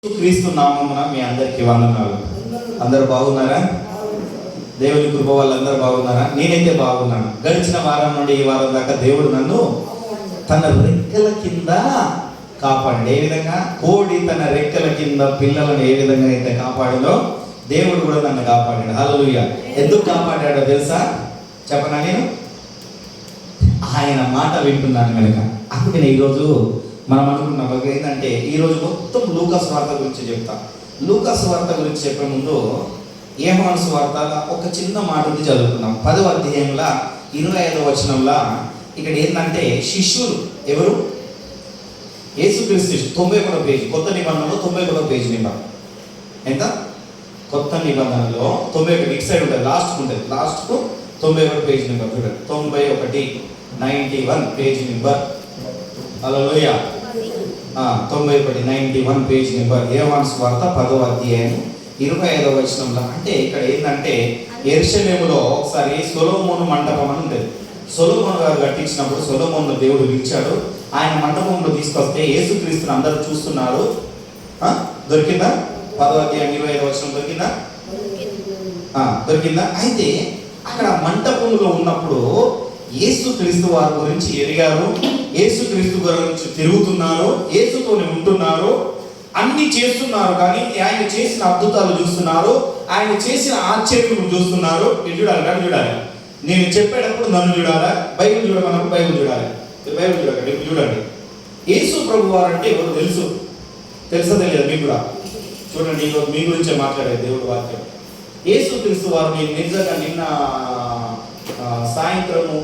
క్రీస్తు నామమున మీ అందరికీ వందనాలు. అందరూ బాగున్నారా? దేవుని కృప వాళ్ళందరూ బాగున్నారా? నేనైతే బాగున్నాను. గడిచిన వారం నుండి ఈ వారం దాకా దేవుడు నన్ను తన రెక్కల కింద కాపాడు. ఏ విధంగా కోడి తన రెక్కల కింద పిల్లలను ఏ విధంగా అయితే కాపాడినో దేవుడు కూడా నన్ను కాపాడాడు. హల్లెలూయా. ఎందుకు కాపాడాడో తెలుసా? చెప్పనా? నేను ఆయన మాట వింటున్నాను కనుక. అందుకని ఈరోజు మనం అనుకున్నాం ఏంటంటే ఈరోజు మొత్తం లూకాసు వార్త గురించి చెప్తాం. లూకాసు వార్త గురించి చెప్పే ముందు యోహాను సువార్త ఒక చిన్న మాట ఉంది, చదువుకున్నాం. 10వ అధ్యాయంలో 25వ వచనంలో ఇక్కడ ఏంటంటే శిష్యులు ఎవరు? యేసుక్రీస్తు. 91వ పేజీ, కొత్త నిబంధనలో 91వ పేజీ నెంబర్ ఎంత? కొత్త నిబంధనలో 91 ఇటు సైడ్ ఉంటుంది, లాస్ట్కు ఉంటుంది. లాస్ట్కు 91 పేజీ నెంబర్ చూడండి. 91 పేజీ నెంబర్. హల్లెలూయా. 91 పేజీ నెంబర్. యోహాను సువార్త 10వ అధ్యాయం 25వ వచనంలో. అంటే ఇక్కడ ఏంటంటే యెరూషలేములో ఒకసారి సొలొమోను మంటపం అని ఉండేది. సొలొమోను గారు కట్టించినప్పుడు సొలొమోను దేవుడు పిలిచాడు. ఆయన మంటపంలో తీసుకొస్తే యేసుక్రీస్తుని అందరూ చూస్తున్నారు. దొరికిందా? 10వ అధ్యాయం 25వ వచనం దొరికిందా? దొరికిందా? అయితే అక్కడ మంటపంలో ఉన్నప్పుడు యేసుక్రీస్తు వారి గురించి ఎరిగారు, యేసుక్రీస్తు గురించి తిరుగుతున్నారు, యేసుతోనే ఉంటున్నారు, అన్ని చేస్తున్నారు. కానీ ఆయన చేసిన అద్భుతాలు చూస్తున్నారు, ఆయన చేసిన ఆశ్చర్యలు చూస్తున్నారు. మీరు చూడాలి, నన్ను చూడాలి. నేను చెప్పేటప్పుడు నన్ను చూడాలా? బైబిల్ చూడమన్నప్పుడు బైబిల్ చూడాలి. బైబిల్ చూడకండి, ఇప్పుడు చూడండి. యేసు ప్రభు వారు అంటే ఎవరు తెలుసా తెలియదు మీకు కూడా? చూడండి, మీ గురించే మాట్లాడేది దేవుడు వాక్యం. యేసుక్రీస్తు వారు నేను నిజంగా నిన్న సాయంత్రము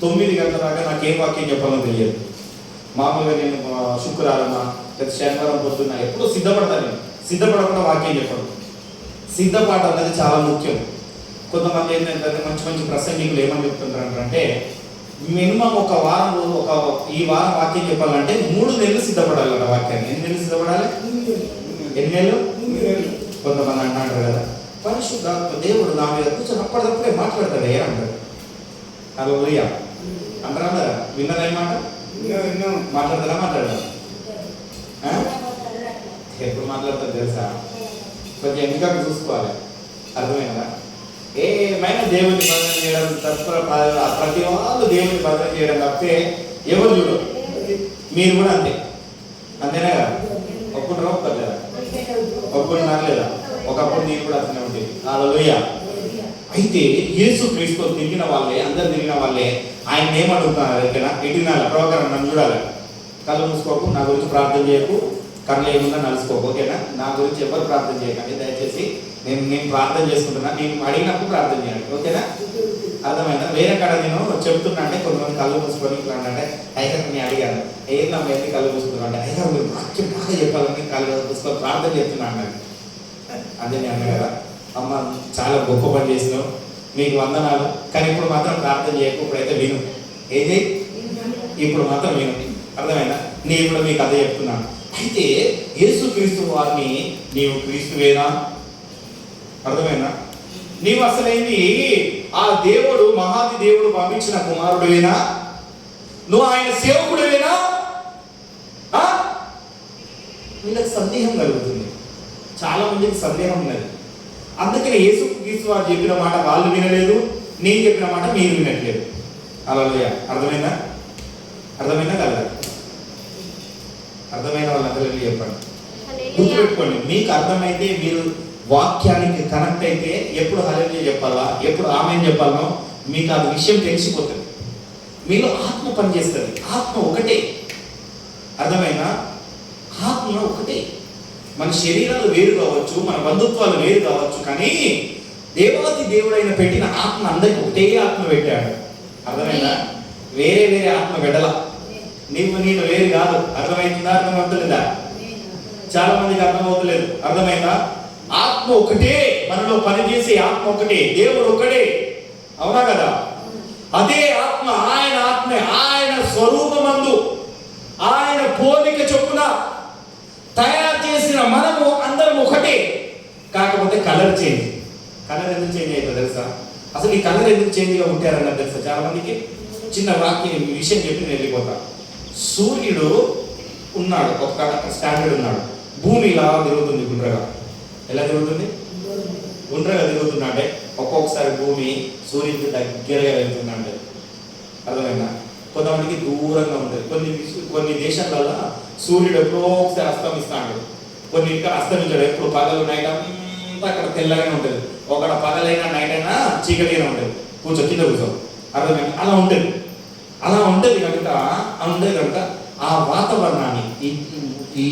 9 గంటల దాకా నాకు ఏ వాక్యం చెప్పాలో తెలియదు. మామూలుగా నేను శుక్రవారం లేదా శనివారం పొద్దున్న ఎప్పుడూ సిద్ధపడతాను. నేను సిద్ధపడకుండా వాక్యం చెప్పడం, సిద్ధపాటు అనేది చాలా ముఖ్యం. కొంతమంది ఏంటంటే మంచి మంచి ప్రసంగికులు ఏమని చెప్తుంటారంటే మినిమం ఒక వారం రోజు ఈ వారం వాక్యం చెప్పాలంటే 3 నెలలు సిద్ధపడాలి కదా వాక్యాన్ని. ఎన్ని నెలలు సిద్ధపడాలి? ఎన్ని నెలలు? కొంతమంది అంటారు కదా, పరిశుద్ధాత్మ దేవుడు నా మీద కూర్చొని అప్పటికప్పుడే మాట్లాడతాడు అంటారు. హల్లెలూయా అంటారా? అందరా విన్నారా? మాట మాట్లాడతారా? మాట్లాడరా? ఎప్పుడు మాట్లాడతారు తెలుసా? కొంచెం ఎందుకు చూసుకోవాలి. అర్థమైనదా? ఏమైనా దేవుని భజన చేయడం ప్రతి వాళ్ళు దేవుని భజన చేయడం తప్పితే ఎవరు చూడరు. మీరు కూడా అంతే, అంతేనా కదా? ఒప్పుకుంటారా? ఒప్పుకోలేదా? ఒప్పుకుంటున్నారు లేదా? ఒకప్పుడు నేను కూడా అట్లనే ఉండేది. హల్లెలూయా. అయితే యేసుక్రీస్తు తిరిగిన వాళ్ళే, అందరు తిరిగిన వాళ్ళే ఆయన ఏమడుగుతున్నారు? ఎటునాల ప్రోగ్రాం నన్ను చూడాలి. కళ్ళు మూసుకోకు, నా గురించి ప్రార్థన చేయకు, కళ్ళు ఏముందా నలుసుకోకు, ఓకేనా? నా గురించి ఎవరు ప్రార్థన చేయకండి దయచేసి. నేను ప్రార్థన చేసుకుంటున్నా, నేను అడిగినప్పుడు ప్రార్థన చేయండి, ఓకేనా? అర్థమైందా? వేరే కాడ నేను చెప్తున్నా అంటే కొంతమంది కళ్ళు మూసుకొని ఇట్లా అంటే అయ్యారు నేను అడిగాను, ఏందమ్మా ఎందుకు కళ్ళు మూసుకున్నాను అంటే అయ్యారు మీరు వాక్యం బాగా చెప్పాలని కళ్ళు మూసుకొని ప్రార్థన చేస్తున్నా అన్నాడు. అదే నేను అన్నా కదా, అమ్మ చాలా గొప్ప పని చేసినావు, మీకు వందనాలు, కానీ ఇప్పుడు మాత్రం ప్రార్థన చేయకు, ఇప్పుడైతే విను. ఏది? ఇప్పుడు మాత్రం విను. అర్థమైనా? నేను ఇప్పుడు మీకు అదే చెప్తున్నాను. అయితే యేసుక్రీస్తు వారిని నీవు క్రీస్తువేనా? అర్థమైనా? నీవు అసలైంది ఆ దేవుడు, మహాది దేవుడు పంపించిన కుమారుడువేనా? నువ్వు ఆయన సేవకుడువేనా? వీళ్ళకి సందేహం కలుగుతుంది, చాలా మందికి సందేహం ఉన్నది. అందుకని యేసుక్రీస్తు వారు చెప్పిన మాట వాళ్ళు వినలేదు, నేను చెప్పిన మాట మీరు వినట్లేదు. హల్లెలూయా. అర్థమైందా? అర్థమైందా కదా? అర్థమైన వాళ్ళందరూ చెప్పండి, గుర్తుపెట్టుకోండి. మీకు అర్థమైతే, మీరు వాక్యానికి కనెక్ట్ అయితే ఎప్పుడు హల్లెలూయా చెప్పాలా, ఎప్పుడు ఆమేన్ చెప్పాలనో మీకు ఆ విషయం తెలిసిపోతుంది. మీలో ఆత్మ పనిచేస్తుంది. ఆత్మ ఒకటే. అర్థమైనా? ఆత్మ ఒకటే. మన శరీరాలు వేరు కావచ్చు, మన బంధుత్వాలు వేరు కావచ్చు, కానీ దేవాది దేవుడైన పెట్టిన ఆత్మ అందరికి ఒకటే ఆత్మ పెట్టాడు. అర్థమైందా? వేరే వేరే ఆత్మ పెట్టల. నేను వేరు కాదు. అర్థమవుతుందా? అర్థమవుతుందా? చాలా మందికి అర్థమవుతలేదు. అర్థమైందా? ఆత్మ ఒకటే, మనలో పనిచేసే ఆత్మ ఒకటే, దేవుడు ఒకటే. అవునా కదా? అదే ఆత్మ, ఆయన ఆత్మే, ఆయన స్వరూపమందు ఆయన పోలిక చొప్పున తయారు చేసిన మనము అందరం ఒకటే. కాకపోతే కలర్ చేంజ్. కలర్ ఎందుకు చేంజ్ అవుతుందో తెలుసా? అసలు ఈ కలర్ ఎందుకు చేంజ్గా ఉంటారన్నది తెలుసా? చాలా మందికి చిన్న వాక్యం విషయం చెప్పి నేను వెళ్ళిపోతా. సూర్యుడు ఉన్నాడు, ఒక స్టాండర్డ్ ఉన్నాడు. భూమి ఇలా తిరుగుతుంది గుండ్రగా. ఎలా తిరుగుతుంది? గుండ్రగా తిరుగుతుంది. అంటే ఒక్కొక్కసారి భూమి సూర్యుడికి దగ్గరగా వెళ్తుందంటే అర్థమైందా? కొంతమందికి దూరంగా ఉంటుంది. కొన్ని దేశాలలో సూర్యుడు ఎప్పుడో ఒకసారి అస్తమిస్తాడు, కొన్ని ఇంకా అస్తమించాడు. ఎప్పుడు పగలు నైట్ అంతా అక్కడ తెల్లగానే ఉంటుంది, ఒకడ పగలైనా నైట్ అయినా చీకటిగానే ఉంటుంది. కింద కూర్చో. అర్థమైంది? అలా ఉంటుంది. కనుక ఆ వాతావరణాన్ని, ఈ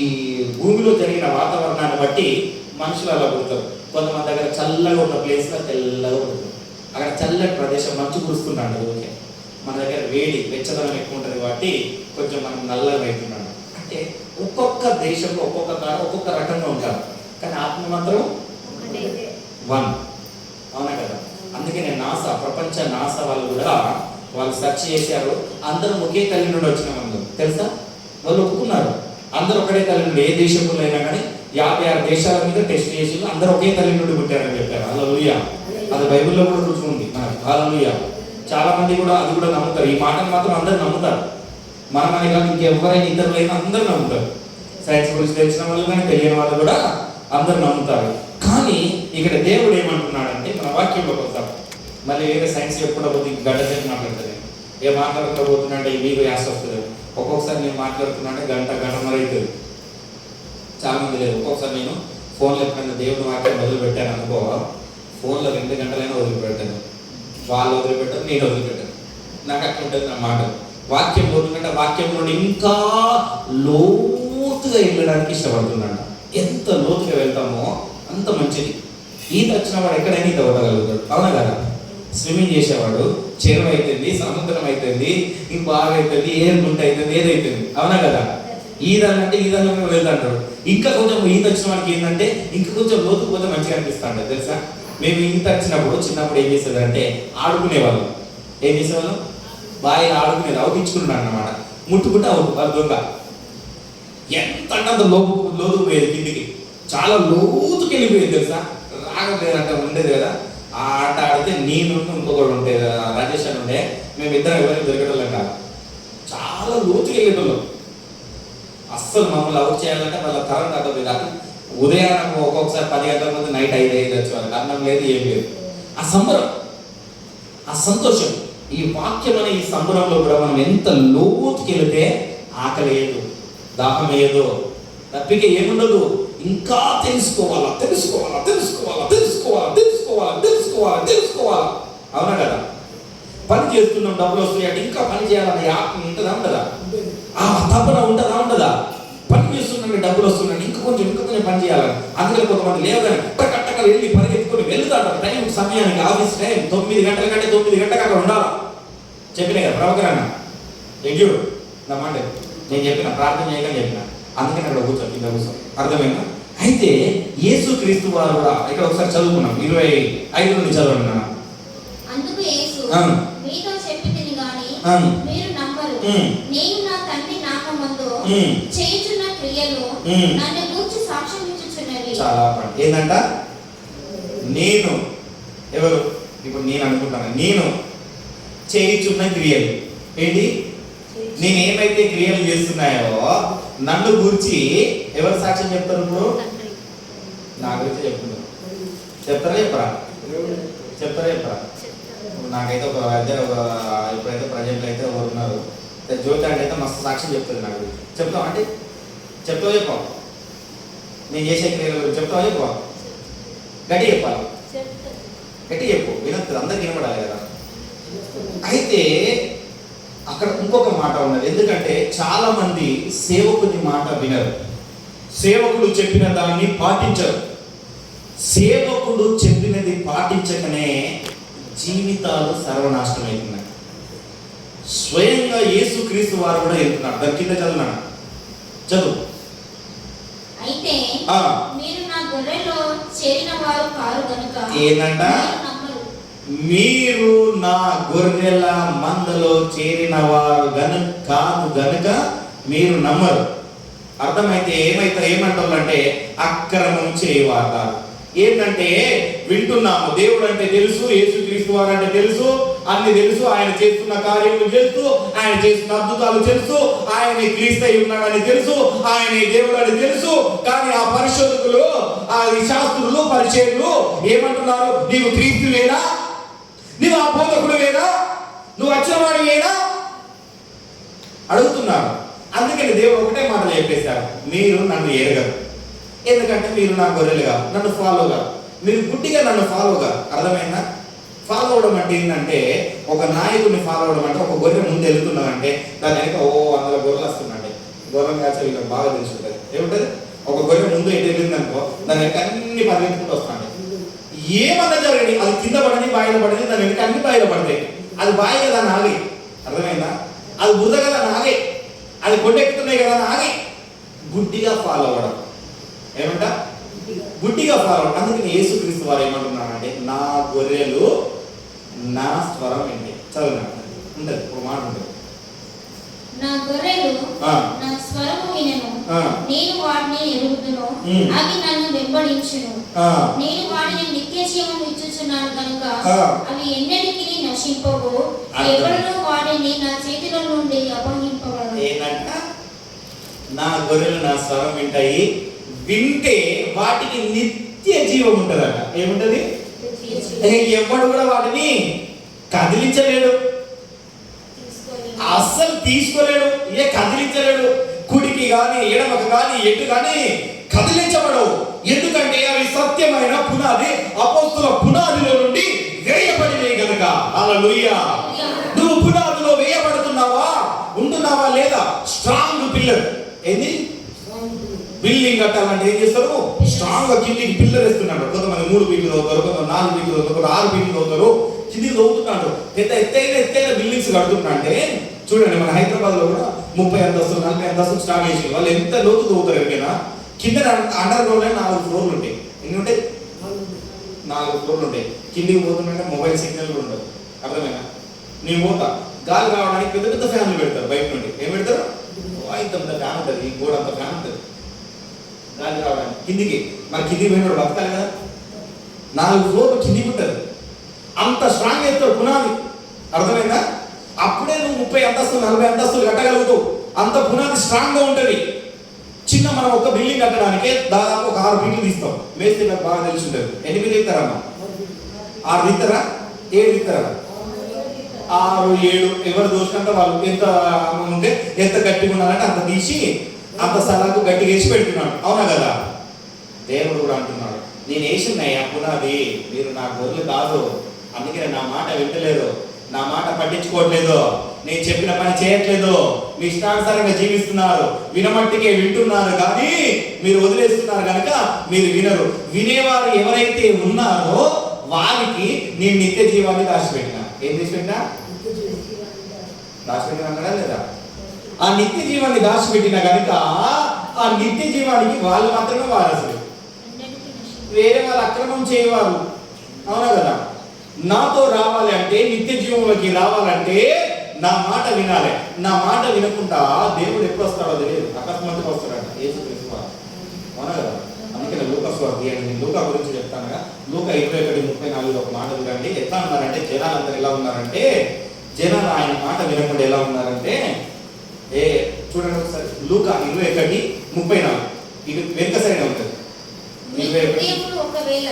భూమిలో జరిగిన వాతావరణాన్ని బట్టి మనుషులు అలా పుడతారు. కొంతమంది దగ్గర చల్లగా ఉన్న ప్లేస్లో తెల్లగా ఉంటుంది. అక్కడ చల్లటి ప్రదేశం మంచు కురుస్తున్నాడు. ఓకే, మన దగ్గర వేడి వెచ్చదనం ఎక్కువ ఉంటుంది కాబట్టి కొంచెం మనం నల్లగా అవుతున్నాడు. అంటే ఒక్కొక్క దేశంలో ఒక్కొక్క రకంగా ఉంటారు, కానీ ఆత్మ మాత్రం వన్. అవునా కదా? అందుకే నేను ప్రపంచ నాసా వాళ్ళు సెర్చ్ చేశారు. అందరూ ఒకే తల్లి నుండి వచ్చిన వాళ్ళు తెలుసా? వాళ్ళు ఒప్పుకున్నారు. అందరూ ఒకటే తల్లి నుండి, ఏ దేశంలో అయినా కానీ 56 దేశాల మీద టెస్ట్ చేసి అందరూ ఒకే తల్లి నుండి పుట్టారని చెప్పారు. హల్లెలూయా. అది బైబిల్లో కూడా రుజువు ఉంది మనకు. హల్లెలూయా. చాలా మంది కూడా అది కూడా నమ్ముతారు. ఈ మాటను మాత్రం అందరూ నమ్ముతారు. మనమని కాదు, ఇంకెవరైనా ఇతరులైనా అందరూ నమ్ముతారు. సైన్స్ గురించి తెలిసిన వాళ్ళు కానీ తెలియని వాళ్ళు కూడా అందరూ నమ్ముతారు. కానీ ఇక్కడ దేవుడు ఏమంటున్నాడంటే, మన వాక్యంలోకి వస్తాం. మళ్ళీ వేరే సైన్స్ ఎప్పుడో పోతే గంట సేపు మాట్లాడుతుంది. ఏ మాట్లాడకపోతున్నాంటే మీకు యాస వస్తుంది. ఒక్కొక్కసారి నేను మాట్లాడుతున్నా గంటన్నర అవుతుంది. చాలా మంది లేదు. ఒక్కొక్కసారి నేను ఫోన్లో ఎప్పుడైనా దేవుని వాక్యం వదిలిపెట్టాను అనుకో, ఫోన్లో 2 గంటలైనా వదిలిపెట్టాను. వాళ్ళు వదిలిపెట్టారు, నేను వదిలిపెట్టాను. నాకు అట్లా ఉంటుంది నా మాట. వాక్యం పోతుందంటే వాక్యం నుండి ఇంకా లోతుగా వెళ్ళడానికి ఇష్టపడుతున్నాడు. ఎంత లోతుగా వెళ్తామో అంత మంచిది. ఈత వచ్చిన వాడు ఎక్కడైనా ఈత కొట్టగలుగుతాడు. అవునా కదా? స్విమ్మింగ్ చేసేవాడు చెరువు అవుతుంది, సముద్రం అవుతుంది, ఇంక బాగా అవుతుంది, ఏరుకుంట అవుతుంది, ఏదైతుంది. అవునా కదా? ఈదాలంటే ఈదాలను వెళ్తాంటాడు. ఇంకా కొంచెం ఈత వచ్చిన వాడికి ఏంటంటే ఇంకా కొంచెం లోతుకు పోతే మంచిగా అనిపిస్తాడు. తెలుసా? మేము ఈత వచ్చినప్పుడు చిన్నప్పుడు ఏం చేసేదంటే ఆడుకునేవాళ్ళం. ఏం చేసేవాళ్ళం? బాగా ఆడుకునేది, అవుటించుకున్నాడు అన్నమాట. ముట్టుకుంటే అవుట్. వాళ్ళ దొంగ ఎంత అంటే అంత లోతుకు పోయేది, కిందికి చాలా లోతుకి వెళ్ళిపోయేది. తెలుసా? రాగలేదంటే ఉండేది కదా. ఆ ఆట ఆడితే నేను ఇంకొకటి ఉంటే రాజేష్ అని ఉండే, మేమిద్దరం ఎవరికి దొరికేటోళ్ళం కాదు. చాలా లోతుకి వెళ్ళేటోళ్ళం. అస్సలు మమ్మల్ని అవుట్ చేయాలంటే వాళ్ళ తరం కాదు. ఉదయాన్నం ఒక్కొక్కసారి 10 గంటల ముందు నైట్ 5 వచ్చేవాళ్ళకి. అన్నం లేదు, ఏం లేదు. ఆ సంబరం, ఆ సంతోషం, ఈ వాక్యం అనే ఈ సంబరంలో కూడా మనం ఎంత లోతుకి వెళితే ఆకలి ఏదో, దాహం ఏదో, తప్పిక ఏముండదు. ఇంకా తెలుసుకోవాలా. అవునా కదా? పని చేస్తున్నాం, డబ్బులు వస్తున్నాయి అంటే ఇంకా పని చేయాలన్న ఆత్మ ఉంటుందా? ఆ తపన ఉంటుందా? పని చేస్తున్నాంటే డబ్బులు వస్తున్నాయి, ఇంకా కొంచెం పని చేయాలని. అందుకని కొంతమంది లేవగానే టక్క వెళ్ళి పరిగెత్తుకొని వెళ్తాడు. టైం సమయానికి ఆఫీస్ టైం 9 గంటల కంటే 9 గంటలకు అక్కడ ఉండాలా. చెప్పినా కదా ప్రవకరణ ఎగ్యూడు నా మాట. నేను చెప్పిన ప్రార్థన చేయగానే చెప్పిన, అందుకని అక్కడ కింద కూర్చో. అర్థమైనా? అయితే యేసు క్రీస్తు వారు కూడా ఇక్కడ ఒకసారి చదువుకున్నాం. 25 నుండి చదవండి. అందుకు యేసు మీతో చెప్పితిని గాని మీరు నమ్మరు. నేను నా తండ్రి నామముతో చేయుచున్న క్రియలు నన్ను గూర్చి సాక్ష్యం ఇచ్చుచున్నవి. చాలా ఏందంట? నేను ఎవరు? ఇప్పుడు నేను అనుకుంటాను, నేను చేయుచున్న క్రియలు ఏంటి? నేను ఏమైతే క్రియలు చేస్తున్నాయో నన్ను గురించి ఎవరు సాక్ష్యం చెప్తారు? ఇప్పుడు నా గురించి చెప్తున్నారు. చెప్తారా? నాకైతే ఒక ఇప్పుడైతే ప్రజెంట్ అయితే ఎవరు ఉన్నారు, జ్యోతి అంటే అయితే మస్తు సాక్ష్యం చెప్తుంది నాకు. చెప్తావా అంటే? చెప్పావు. నేను చేసే క్రియల గురించి చెప్తావా? గట్టి చెప్పాలి. గట్టి చెప్పు, వినొద్దు, అందరికి వినపడాలి కదా. అయితే అక్కడ ఇంకొక మాట ఉన్నది. ఎందుకంటే చాలా మంది సేవకుని మాట వినరు, సేవకుడు చెప్పిన దాన్ని పాటించరు. సేవకుడు చెప్పినది పాటించకనే జీవితాలు సర్వనాశనం అవుతున్నాయి. స్వయంగా యేసుక్రీస్తు వారు కూడా వెళ్తున్నారు. దాని కింద చదువు. అయితే మీరు నా గొర్రెలో చేరిన వారు కారు గనుక ఏంటంట? మీరు నా గొర్రెల మందలో చేరిన వారు కాదు గనుక మీరు నమ్మరు. అర్థమైతే ఏమంటారంటే అక్రమం చేయవారు. ఏంటంటే వింటున్నాము, దేవుడు అంటే తెలుసు, యేసుక్రీస్తు వారు అంటే తెలుసు, అన్ని తెలుసు, ఆయన చేస్తున్న కార్యములు తెలుసు, ఆయన చేస్తున్న అద్భుతాలు తెలుసు, ఆయన క్రీస్తు ఉన్నాడని తెలుసు, ఆయన దేవుడు అని తెలుసు. కానీ ఆ పరిశోధకులు, ఆ శాస్త్రులు, పరిచయులు ఏమంటున్నారు? నీవు క్రీస్తువేనా? నీవు ఆ బోధకుడువేనా? నువ్వు వచ్చినవాడివేనా అడుగుతున్నారు. అందుకని దేవుడు ఒకటే మాటలు చెప్పేశారు, మీరు నన్ను ఎరగరు, ఎందుకంటే మీరు నా గొర్రెలుగా, నన్ను ఫాలోగా, మీరు గుడ్డిగా నన్ను ఫాలోగా. అర్థమైందా? ఫాలో అవడం అంటే ఏంటంటే, ఒక నాయకుడిని ఫాలో అవడం అంటే, ఒక గొర్రె ముందు వెళ్తున్నారంటే దాని వెనక అందులో గొర్రెలు వస్తున్నాయండి. గొర్రెలు కాచ వీళ్ళకి బాగా తెలిసి ఉంటుంది. ఏముంటుంది? ఒక గొర్రె ముందు ఎటు వెళ్ళిందనుకో దాని వెనక అన్ని పరిగెత్తుకుంటూ వస్తున్నాయి. ఏమన్నా జరగని, అది కింద పడని, బాయిలో పడని, దాని వెనక అన్ని బాయిలో పడతాయి. అది బాయి కదా నాగి, అర్థమైందా? అది బురద కదా నాగి, అది గొడ్డెక్కుతున్నాయి కదా నాగి. గుడ్డిగా ఫాలో అవ్వడం ఏమంట? గుడ్డిగా ఫాలో అవ్వడం. అందుకని యేసుక్రీస్తు వారు ఏమంటున్నారంటే, నా గొర్రెలు నా స్వరం ఏంటి? చదువు ఉంటుంది, ఒక మాట ఉంటుంది, నా గొర్రెలు నా స్వరము వినెను, నేను వాటిని ఎరుగుదును, అవి నన్ను వెంబడించును, నేను వాటిని నిత్య జీవము ఇచ్చుచున్నాను కనుక అవి ఎన్నటికీ నశింపవు, ఎవరునూ వాటిని నా చేతిలో నుండి అపహరింపబడరు. ఏంటంట? నా గొర్రెలు నా స్వరం వింటాయి, వింటే వాటికి నిత్య జీవం ఉంటుందట. ఏముంటది? ఎవడు కూడా వాటిని కదిలించలేడు, అస్సలు తీసుకోలేడు, కదిలించలేడు. కుడికి కానీ ఎడమకు కానీ ఎటు కానీ కదిలించబడవు. ఎందుకంటే అవి సత్యమైన పునాది, అపోస్తుల పునాదిలో నుండి వేయబడినవి కనుక. హల్లెలూయా. నువ్వు పునాదిలో వేయబడుతున్నావా, ఉంటున్నావా లేదా? Strong pillar. ఏంది? బిల్డింగ్ కట్టాలంటే ఏం చేస్తారు? స్ట్రాంగ్ గా కిందికి పిల్లర్ వేస్తున్నాడు. కొంతమంది 3 ఫీట్లు అవుతారు, కొంతమంది 4 ఫీట్లు అవుతారు, 6 ఫీట్లు అవుతారు, కిందికి తవ్వుతున్నాడు. ఎత్తైన బిల్డింగ్స్ కడుతున్నా అంటే చూడండి, మన హైదరాబాద్ లో కూడా 30 అంతస్తులు 40 అంతస్తులు స్టార్ట్ చేసి వాళ్ళు ఎంత లోతు తవ్వుతారు ఎవరికైనా. కింద అండర్ గ్రౌండ్ లో 4 ఫ్లోర్లు ఉంటాయి. ఎన్ని ఉంటాయి? 4 ఫ్లోర్లు ఉంటాయి. కిందికి పోతుంటే మొబైల్ సిగ్నల్ కూడా ఉండదు. అర్థమైనా? నేను పోతా, గాలి రావడానికి పెద్ద పెద్ద ఫ్యాన్లు పెడతారు బయట నుండి. ఏం పెడతారు? ఇంత ఫ్యాన్ ఉంటుంది, ఈ గోడ అంత ఫ్యాన్ ఉంటుంది గాలి రావడానికి. కిందికి మరి కిందికి పోయినాడు బతకాలి కదా. 4 ఫ్లోర్లు కిందికి ఉంటుంది. అంత స్ట్రాంగ్ చేస్తాడు పునాది. అర్థమైందా? అప్పుడే నువ్వు 30 అంతస్తులు 40 అంతస్తులు కట్టగలుగుతావు. అంత పునాది స్ట్రాంగ్ గా ఉంటుంది. చిన్న మనం ఒక బిల్డింగ్ కట్టడానికి దాదాపు ఒక 6 ఫీట్లు తీస్తాం. మేస్త్రికి బాగా తెలిసి ఉంటుంది. ఎన్ని ఫీట్లు ఇస్తారమ్మా? 6 తీస్తారా? 7 తీస్తారా? 6, 7 ఎవరు దోషకంటే వాళ్ళు ఎంత ఉంటే ఎంత గట్టిగా ఉన్నారంటే అంత తీసి అంత స్థలాలకు గట్టిగా వేసి పెడుతున్నాడు. అవునా కదా? దేవుడు కూడా అంటున్నాడు, నేను వేసినయ్యా పునాది, మీరు నా గొర్రెలు కాదు, అందుకే నా మాట వింటలేదు, నా మాట పట్టించుకోవట్లేదు, నేను చెప్పిన పని చేయట్లేదు, మీ ఇష్టానుసారంగా జీవిస్తున్నారు, వినమట్టికే వింటున్నారు కానీ మీరు వదిలేస్తున్నారు కనుక మీరు వినరు. వినేవారు ఎవరైతే ఉన్నారో వారికి నేను నిత్య జీవాన్ని దాచిపెట్టినా. ఏం దాచిపెట్టినా? దాచిపెట్టినా అన్నాడా లేదా? ఆ నిత్య జీవాన్ని దాచిపెట్టిన కనుక ఆ నిత్య జీవానికి వాళ్ళు మాత్రమే వారసులు, వేరే వాళ్ళు అక్రమం చేయవారు. అవునా కదా? నాతో రావాలి అంటే, నిత్య జీవంలోకి రావాలంటే నా మాట వినాలి. నా మాట వినకుండా దేవుడు ఎప్పుడు వస్తాడో తెలియదు, అకస్మాత్తుగా వస్తాడంట యేసుక్రీస్తు వారు. అవునా కదా? అందుకని లూకా సువార్త తీయండి. నేను లూకా గురించి చెప్తానుగా. లూకా 21:34 ఒక మాట చూడండి. ఎట్లా ఉన్నారంటే, జనాలందరూ ఎలా ఉన్నారంటే, జనాలు ఆయన మాట వినకుండా ఎలా ఉన్నారంటే, చూడండి ఒకసారి లూకా 21:34 ఇది వెనుక సైడ్ ఉంటుంది. 21 ఒకవేళ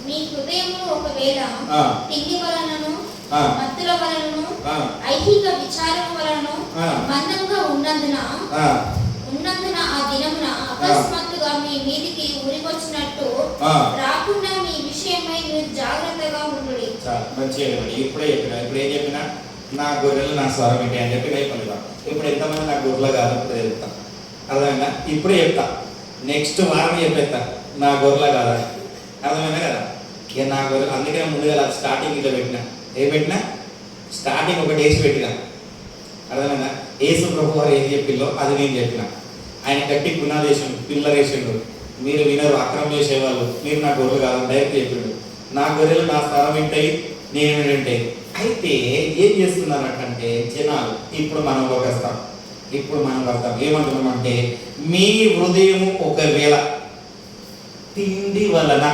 మీ హృదయము ఒకవేళ తిండి వలనను మత్తుల వలనను ఐహిక విచారం వలనను మందంగా ఉన్నందున ఆ దినమున అకస్మాత్తుగా మీ మీదికి ఉరికొచ్చినట్టు రాకుండా మీ విషయమై మీరు జాగ్రత్తగా ఉండుడి. మంచిగా ఇప్పుడే చెప్పినా నా గొర్రెలు నా స్వరం ఏంటి అని చెప్పి అయిపోయిందా. ఇప్పుడు ఎంతమంది నా గొర్రెలు కాదు ఇప్పుడు చెప్తా. అర్థమైందా? ఇప్పుడే చెప్తా, నెక్స్ట్ వారం చెప్పేస్తా నా గొర్రెలు కాదా. అర్థమైందా కదా? ఇక నా గొర్రెలు అందుకనే ముందుగా స్టార్టింగ్ ఇట్లా పెట్టినా. ఏం పెట్టినా? స్టార్టింగ్ ఒకటి వేసి పెట్టినా. అర్థమైందా? యేసు ప్రభు వారు ఏం చెప్పిల్లో అది నేను చెప్పిన. ఆయన గట్టి పునాదేశం పిల్లర్ వేసిండు. మీరు వినరు, అక్రమం చేసేవాళ్ళు, మీరు నా గొర్రెలు కాదు డైరెక్ట్ చెప్పిండు. నా గొర్రెలు నా స్థలం వింటాయి, నేను వింటాయి. అయితే ఏం చేస్తున్నారంటే జనాలు, ఇప్పుడు మనం వస్తాం ఏమంటున్నామంటే, మీ హృదయం ఒకవేళ తిండి వలన.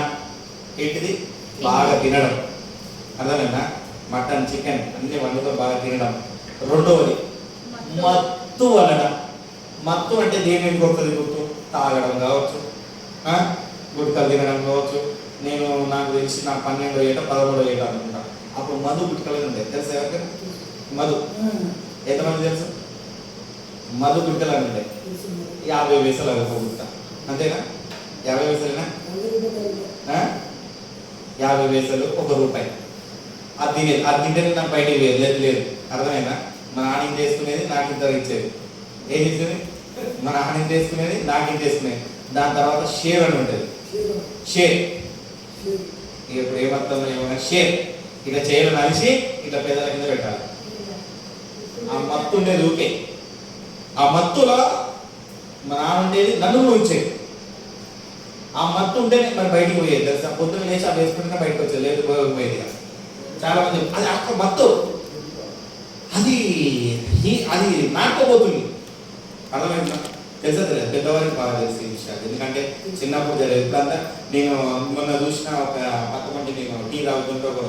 ఏంటిది? బాగా తినడం. అర్థమైందా? మటన్, చికెన్ అన్ని వండుతో బాగా తినడం. రెండవది మత్తు వలన. మత్తు అంటే దేని కొడుతుంది? గుర్తు తాగడం కావచ్చు, గుట్కలు తినడం కావచ్చు. నాకు తెలిసి నా 12వ ఏట 13వ ఏట అనుకుంటా, అప్పుడు మధు గుట్కలు ఉంటాయి. తెలుసా ఎవరికైనా? మధు ఎంతమంది తెలుసు? మధు గుట్కలు అని ఉంటాయి. 50 పైసలు ఒక గుట్ట, అంతేనా? 50 పైసలేనా? 50 పైసలు, ₹1. అది తినేది. అది తింటే నాకు బయటికి లేదు. అర్థమైందా? మా నాన్న ఇంత వేసుకునేది, నాకు ఇంత ఇచ్చేది. ఏం చేసేది? మా నాన్న ఇంత వేసుకునేది, నాకు ఇంత వేసుకునేది. దాని తర్వాత షేర్ అని ఉంటుంది. షేర్ ఇప్పుడు ఏమర్థంలో ఏమన్నా షేర్ ఇట్లా చేయడం నలిసి ఇట్లా పెద్దల కింద పెట్టాలి. ఆ మత్తు ఉండేది ఊకే. ఆ మత్తులో మా నాన్న ఉండేది, నన్ను కూడా ఉంచేది. ఆ మత్తు ఉంటేనే మరి బయటికి పోయేది. తెలుసా? పొద్దున్న లేచి అవి వేసుకుంటే బయటకు వచ్చేది, లేదు పోయేది. చాలా మంది అది అక్కడ మత్తు, అది అది నాటుకోబోతుంది. అర్థమైందా? తెలుసా? తెలియదు. పెద్దవారికి బాగా తెలిసి ఈ విషయాలు. ఎందుకంటే చిన్నప్పుడు తెలియదు. ఇప్పుడంతా నేను మొన్న చూసిన ఒక పక్క మంది, నేను టీ తాగుతుంటే ఒక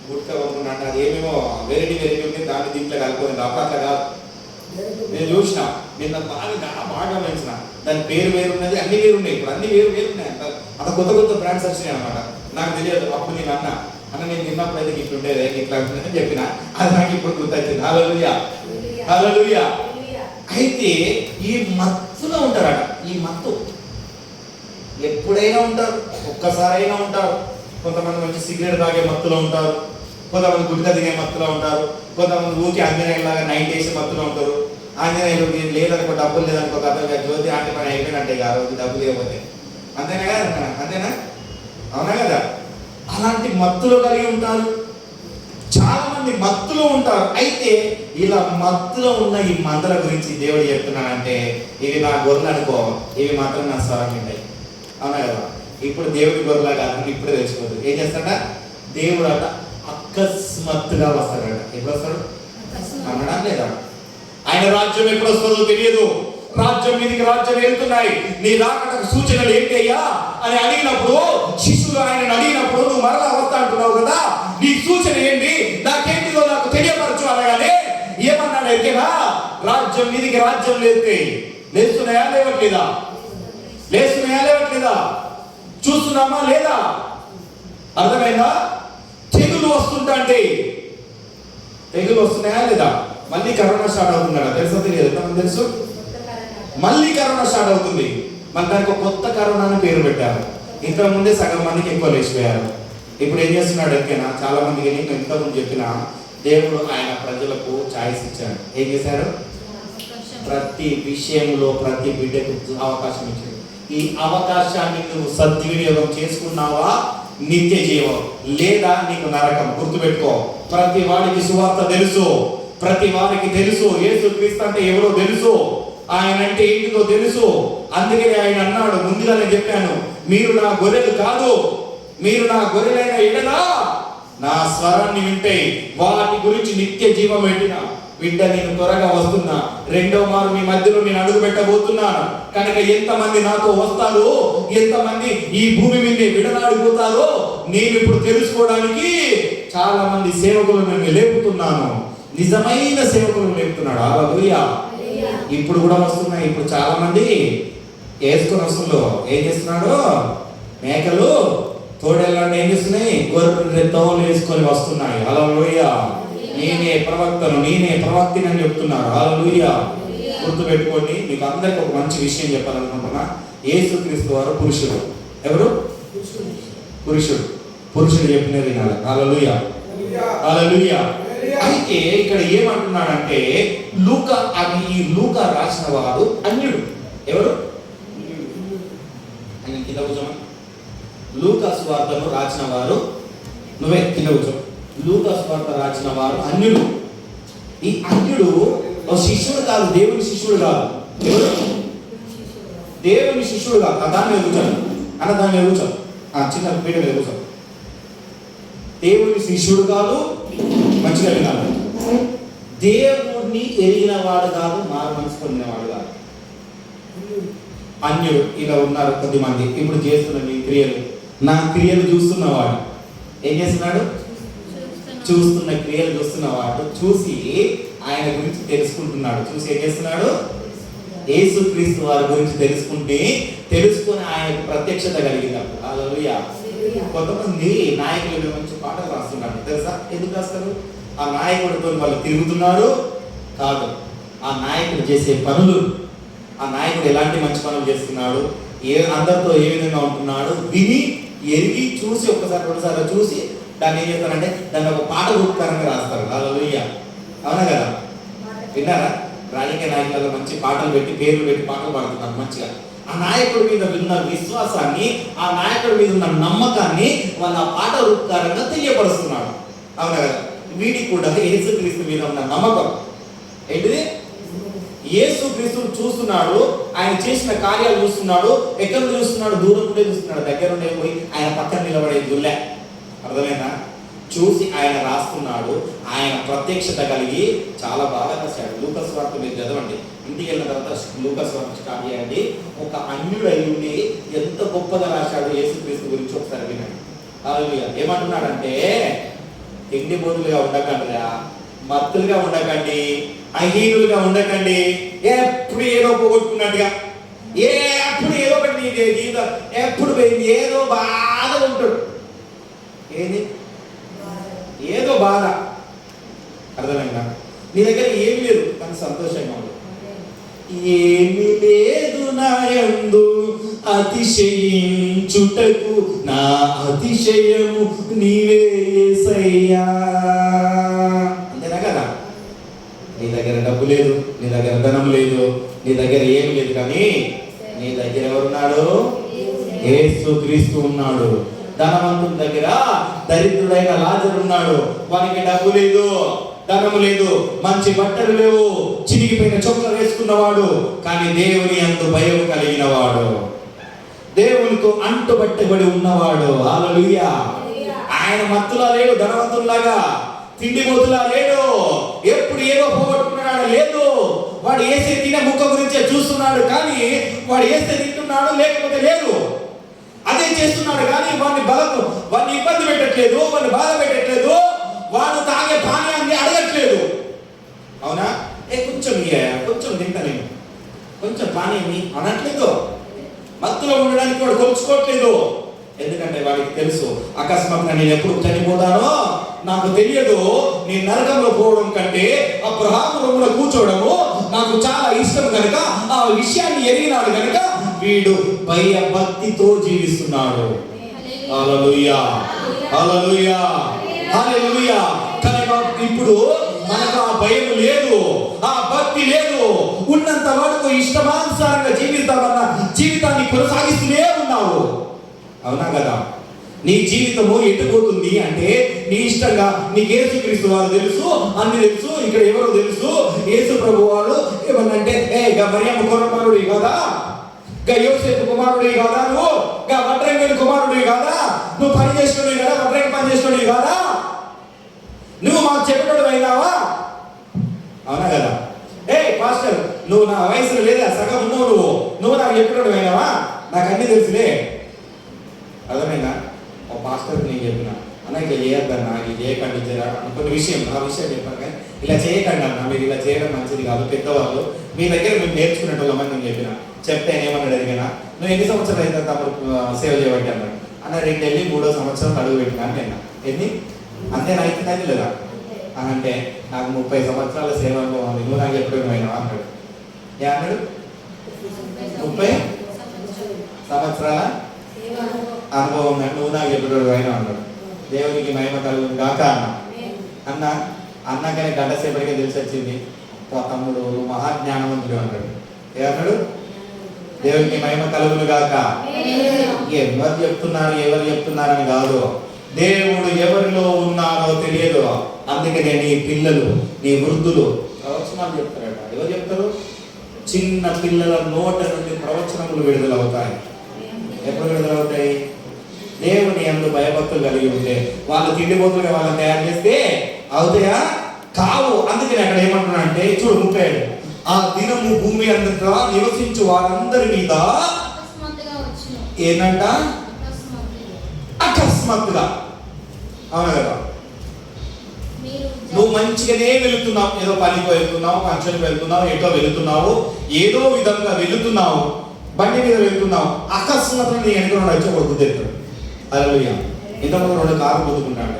గుట్కా కొనుక్కున్నా అంటే అది ఏమేమో వెరైటీ ఉంది, దాన్ని దీంట్లో కలిపోయింది. అప్పుడు అట్లా కాదు. నేను చూసిన, నిన్న బాగా గమనించిన. దాని పేరు వేరు ఉన్నది, అన్ని వేరు ఉన్నాయి. ఇప్పుడు అన్ని వేరు ఉన్నాయి. అంత కొత్త బ్రాండ్స్ వచ్చినాయి అనమాట. నాకు తెలియదు. అప్పుడు నేను అన్న నేను తిన్నప్పుడు అయితే ఇట్లా ఉండేది, ఇట్లా ఉంటుందని చెప్పిన. అది నాకు ఇప్పుడు గుర్తొచ్చింది. హల్లెలూయా, హల్లెలూయా. అయితే ఈ మత్తులో ఉంటారట. ఈ మత్తు ఎప్పుడైనా ఉంటారు, ఒక్కసారైనా ఉంటారు. కొంతమంది మంచి సిగరెట్ తాగే మత్తులో ఉంటారు, కొంతమంది గుడ్డ తినే మత్తులో ఉంటారు, కొంతమంది ఊరికి ఆంజనేయులాగా నైట్ వేసే మత్తులో ఉంటారు. ఆంజనేయులు లేదనుకో, డబ్బులు లేదనుకో, అతను జ్యోతి ఆంటీ పని అయిపోయినట్టే ఆ రోజు డబ్బులు లేకపోతే. అంతేనా కదా? అంతేనా? అవునా కదా? అలాంటి మత్తులు కలిగి ఉంటారు. చాలా మంది మత్తులో ఉంటారు. అయితే ఇలా మత్తులో ఉన్న ఈ మందల గురించి దేవుడు చెప్తున్నానంటే, ఇవి నా గొర్రెలు అనుకో, ఇవి మాత్రం నా స్వరం ఉంటాయి. అవునా కదా? ఇప్పుడు దేవుడి గొర్రెలా కాదని ఇప్పుడే తెచ్చిపోతుంది. ఏం చేస్తాడ? దేవుడు అట అకస్మాత్తుగా వస్తాడట. ఎప్పుడు వస్తాడు అన్నడా లేదా? ఆయన రాజ్యం ఎప్పుడు వస్తుందో తెలియదు. రాజ్యం మీదికి రాజ్యం వెళ్తున్నాయి, నీ రాకడకు సూచనలు ఏంటి అయ్యా అని అడిగినప్పుడు, శిష్యులు ఆయన అడిగినప్పుడు, నువ్వు మరలా వస్తా అంటున్నావు కదా, నీ సూచన ఏంటి, నాకేంటిదో నాకు తెలియపరచు అనగానే ఏమన్నాడు ఎరికేనా? రాజ్యం మీదికి రాజ్యం లేస్తున్నాయా లేవట్లేదా? చూస్తున్నామా లేదా? అర్థమైందా? తెగులు వస్తుంటే, తెగులు వస్తున్నాయా లేదా? మళ్ళీ కరోనా స్టార్ట్ అవుతున్నాడా? తెలుసా? తెలియదు. ఎంతమంది తెలుసు? మళ్ళీ కరోనా స్టార్ట్ అవుతుంది. మన దానికి ఒక కొత్త కరోనా అని పేరు పెట్టారు. ఇంతకు ముందే సగం మందికి ఎక్కువ లేచిపోయారు. ఇప్పుడు ఏం చేస్తున్నాడు ఎరికేనా? చాలా మందికి నేను ఇంతకుముందు చెప్పిన, దేవుడు ఆయన ప్రజలకు ఛాయిస్ ఇచ్చాడు. ఏం చేశాడు? ప్రతి విషయంలో ప్రతి బిడ్డకు అవకాశం ఇచ్చాడు. ఈ అవకాశాన్ని నువ్వు సద్వినియోగం చేసుకున్నావా, నిత్య జీవం, లేదా నీకు నరకం. గుర్తుపెట్టుకో. ప్రతి వాడికి సువార్త తెలుసు, ప్రతి వారికి తెలుసు. యేసుక్రీస్తు అంటే ఎవరో తెలుసు, ఆయన అంటే ఏంటిదో తెలుసు. అందుకని ఆయన అన్నాడు, ముందుగానే చెప్పాను, మీరు నా గొర్రెలు కాదు, మీరు నా గొర్రెలైన ఎడల నా స్వరాన్ని వింటే వాటి గురించి నిత్య జీవం పెట్టిన బిడ్డ, నేను త్వరగా వస్తున్నా. రెండో మారు మీ మధ్యలో నేను అడుగు పెట్టబోతున్నాను. కనుక ఎంతమంది నాతో వస్తారో, ఎంతమంది ఈ భూమి మీదే విడనాడిపోతారో నేను ఇప్పుడు తెలుసుకోవడానికి చాలా మంది సేవకులను నేను లేపుతున్నాను. నిజమైన సేవకులను లేపుతున్నాడు. హల్లెలూయా. ఇప్పుడు కూడా వస్తున్నాయి. ఇప్పుడు చాలా మంది వేసుకొని వస్తుందో ఏం చేస్తున్నాడు? మేకలు తోడేళ్ళని ఏం చేస్తున్నాయి? గొర్రెలు తోలు వేసుకొని వస్తున్నాయి. హల్లెలూయా. నేనే ప్రవక్తను, నేనే ప్రవక్తిని అని చెప్తున్నారు. హల్లెలూయా. గుర్తు పెట్టుకోండి. మీకు అందరికి ఒక మంచి విషయం చెప్పాలనుకుంటున్నా. యేసుక్రీస్తు వారు పురుషుడు. ఎవరు? పురుషుడు చెప్పినది వినాలి. హల్లెలూయా, హల్లెలూయా. అయితే ఇక్కడ ఏమంటున్నాడంటే, ఈ లూకా రాసిన వాడు అన్యుడు. ఎవరు? ఆయన కింద కూర్చోమని. లూకా సువార్తను రాసిన వారు, నువ్వే కింద కూర్చో. లూకా సువార్త రాసిన వారు అన్యుడు. ఈ అన్యుడు శిష్యుడు కాదు, దేవుని శిష్యుడు కాదు. ఎవరు? దేవుని శిష్యుడు కాదు. దాని మీద కూర్చోండి అన్న, దాని మీద కూర్చో. చిన్న పీట మీద కూర్చో. దేవుని శిష్యుడు కాదు, మంచిగా వినాలి. దేవుడిని ఎరిగిన వాడు కాదు, మారు మనసు పొందినవాడు కాదు. అన్యుడు ఇలా ఉన్నారు కొద్దిమంది. ఇప్పుడు చేస్తున్న మీ క్రియలు, నా క్రియలు చూస్తున్నవాడు ఏం చేస్తున్నాడు? చూస్తున్న క్రియలు చూస్తున్నవాడు చూసి ఆయన గురించి తెలుసుకుంటున్నాడు. చూసి ఏం చేస్తున్నాడు? యేసుక్రీస్తు వారి గురించి తెలుసుకొని ఆయనకు ప్రత్యక్షత కలిగినప్పుడు. హల్లెలూయా. కొంతమంది నాయకులు మంచి పాటలు రాస్తున్నారు తెలుసా? ఎందుకు రాస్తారు? ఆ నాయకుడితో వాళ్ళు తిరుగుతున్నారు కాదు, ఆ నాయకుడు చేసే పనులు, ఆ నాయకుడు ఎలాంటి మంచి పనులు చేస్తున్నాడు, అందరితో ఏ విధంగా ఉంటున్నాడు విని ఎరిగి చూసి ఒక్కసారి రెండుసార్లు చూసి దాన్ని ఏం చేస్తారంటే దాన్ని ఒక పాట రూపకరంగా రాస్తారు. హల్లెలూయా. అవునా కదా? విన్నారా? రాజకీయ నాయకులలో మంచి పాటలు పెట్టి పేర్లు పెట్టి పాటలు పాడుతున్నారు మంచిగా. ఆ నాయకుడి మీద ఉన్న విశ్వాసాన్ని, ఆ నాయకుడి మీద ఉన్న నమ్మకాన్ని వాళ్ళ పాట రూపకారంగా తెలియపరుస్తున్నాడు. అవునా కదా? వీడికి కూడా యేసుక్రీస్తు మీద ఉన్న నమ్మకం ఏంటిది? యేసుక్రీస్తుని చూస్తున్నాడు, ఆయన చేసిన కార్యాలు చూస్తున్నాడు. ఎక్కడ చూస్తున్నాడు? దూరం నుండే చూస్తున్నాడు, దగ్గర నుండే పోయి ఆయన పక్కన నిలబడే దుల్లే. అర్థమైందా? చూసి ఆయన రాస్తున్నాడు. ఆయన ప్రత్యక్షత కలిగి చాలా బాగా రాశాడు. లూకాసు వార్త మీరు చదవండి, ఇంటికి వెళ్ళిన తర్వాత లూకాసు వార్త స్టార్ట్ చేయండి. ఒక అన్యుడు అయి ఉండి ఎంత గొప్పగా రాశాడు యేసుక్రీస్తు గురించి ఒకసారి వినండి. హల్లెలూయా. ఏమంటున్నాడంటే, తిండి బోతులుగా ఉండకండి, మత్తులుగా ఉండకండి, అహీనులుగా ఉండకండి, ఎప్పుడు ఏదో పోగొట్టుకున్నట్టుగా, ఎప్పుడు ఏదో ఒకటి జీవితం ఎప్పుడు ఏదో బాధ ఉంటాడు. ఏది? ఏదో బాధ. అర్థమైందా? నీ దగ్గర ఏమి లేదు కానీ సంతోషంగా ఉంది. ఏమి లేదు నా యందు అతిశయించుటకు, నా అతిశయము నీవే యేసయ్యా. అంతేనా కదా? నీ దగ్గర డబ్బు లేదు, నీ దగ్గర ధనం లేదు, నీ దగ్గర ఏమి లేదు, కానీ నీ దగ్గర ఎవరున్నాడు? యేసుక్రీస్తు ఉన్నాడు. ధనవంతుని దగ్గర దరిద్రుడైన లాజరు ఉన్నాడు. వానికి డబ్బు లేదు, ధనము లేదు, మంచి బట్టలు లేవు, చిరిగిపోయిన చొక్కా వేసుకున్నవాడు, కానీ దేవుని యందు భయం కలిగిన వాడు, దేవునితో అంటుబట్టబడి ఉన్నవాడు. హల్లెలూయా. ఆయన మత్తులా లేడు, ధనవంతుల్లాగా తిండిపోతులా లేడు, ఎప్పుడు ఏదో పోగొట్టుకున్నాడు లేదు. వాడు ఏసే తినే ముక్క గురించే చూస్తున్నాడు, కానీ వాడు ఏసే తింటున్నాడు లేకపోతే లేదు. అదే చేస్తున్నాడు కానీ వాడిని ఇబ్బంది పెట్టట్లేదు, వాడిని బాధ పెట్టట్లేదు, వాడు తాగే పానీయాన్ని అడగట్లేదు. అవునా? కొంచెం తింటాను, కొంచెం పానీయాన్ని అనట్లేదు. మత్తులో ఉండడానికి వాడు కొలుచుకోవట్లేదు. ఎందుకంటే వాడికి తెలుసు, అకస్మాత్తుగా నేను ఎప్పుడు చనిపోతానో నాకు తెలియదు, నేను నరకంలో పోవడం కంటే అబ్రహాము రొమ్మున కూర్చోవడము నాకు చాలా ఇష్టం కనుక, ఆ విషయాన్ని ఎరిగినాడు కనుక వీడు భక్తితో జీవిస్తున్నాడు. హల్లెలూయా, హల్లెలూయా, హల్లెలూయా. కనుక ఇప్పుడు మనకు ఆ భయం లేదు, ఆ భక్తి లేదు. ఉన్నంత వరకు ఇష్టమానుసారంగా జీవితాన్ని కొనసాగిస్తూనే ఉన్నావు. అవునా కదా? నీ జీవితము ఎటుపోతుంది అంటే, నీ ఇష్టంగా నీకు యేసుక్రీస్తు వారు తెలుసు, అన్ని తెలుసు, ఇక్కడ ఎవరో తెలుసు. యేసు ప్రభు వారు ఏమన్నంటే, మరియమ్మ కుమారుడు కదా, యోసేపు కుమారుడు కాదా, నువ్వు వడ్రంగి కుమారుడు కాదా, నువ్వు పని చేస్తున్నావు కదా, వడ్రంగి పని చేస్తున్నావు కాదా, నువ్వు మాకు చెప్పేటోడు అయినావా? అవునా కదా? పాస్టర్, నువ్వు నా వయసులో లేదా, సగం ఉన్నావు, నువ్వు నాకు చెప్పేటోడు అయినావా? నాకు అన్ని తెలుసులే. అర్థమైందా? ఒక పాస్టర్ నేను చెప్పిన, అన్న ఇట్లా చేయొద్దన్నా, ఇది చేయకండి జరా కొన్ని విషయం, ఆ విషయం చెప్పాను కానీ ఇలా చేయకండి అన్న, మీరు ఇలా చేయడం మంచిది కాదు, పెద్దవాళ్ళు మీ దగ్గర మేము నేర్చుకునేటోళ్ళమని నేను చెప్పిన. చెప్తే ఏమన్నాడు అడిగినా, నువ్వు ఎన్ని సంవత్సరాలు అయితే తమ్ముడు సేవ చేయబట్టి అన్నాడు. అన్న 2 వెళ్ళి 3వ సంవత్సరం అడుగు పెట్టినాను నేను. ఎన్ని అంతే అవుతుందని లేదా అంటే, నాకు 30 సంవత్సరాల సేవ అనుభవం ఉంది, నువ్వు నాకు ఎప్పుడు అయినావా అన్నాడు. అన్నాడు 30 సంవత్సరాల అనుభవం నువ్వు నాకు ఎప్పుడు అయినా అన్నాడు. దేవునికి మహిమ కలుగును గాక అన్న. అన్నాకనే గంట సేపటికే తెలిసి వచ్చింది, తమ్ముడు నువ్వు మహాజ్ఞానవంతుడు అన్నాడు. ఏమన్నాడు? దేవునికి మహిమ కలుగును గాక. ఎవరు చెప్తున్నారని కాదు, దేవుడు ఎవరిలో ఉన్నారో తెలియదు. అందుకనే నీ పిల్లలు, నీ వృద్ధులు ప్రవచనాలు చెప్తారట. ఎవరు చెప్తారు? చిన్న పిల్లల నోట నుండి ప్రవచనములు విడుదలవుతాయి. ఎప్పుడు విడుదలవుతాయి? దేవుని యందు భయభక్తులు కలిగి ఉంటే. వాళ్ళు తిండిపోతులుగా వాళ్ళని తయారు చేస్తే అవుతాయా? కావు. అందుకని అక్కడ ఏమంటున్నా అంటే, చూడు 37 ఆ దినము భూమి అంతటా నివసించు వారందరి మీద అకస్మాత్తుగా వచ్చును. ఏంటంట? అకస్మాత్తుగా. అవునా కదా? నువ్వు మంచిగానే వెళుతున్నావు, ఏదో పనికి వెళ్తున్నావు, ఫంక్షన్కి వెళ్తున్నావు, ఎటో వెళుతున్నావు, ఏదో విధంగా వెళుతున్నావు, బండి మీద వెళ్తున్నావు, అకస్మాత్తుగా నీ వెనుక వచ్చి ఒక గుద్దేస్తాడు. హల్లెలూయా. ఇంతకుముందు 2 కార్లు పొద్దుకుంటాడు,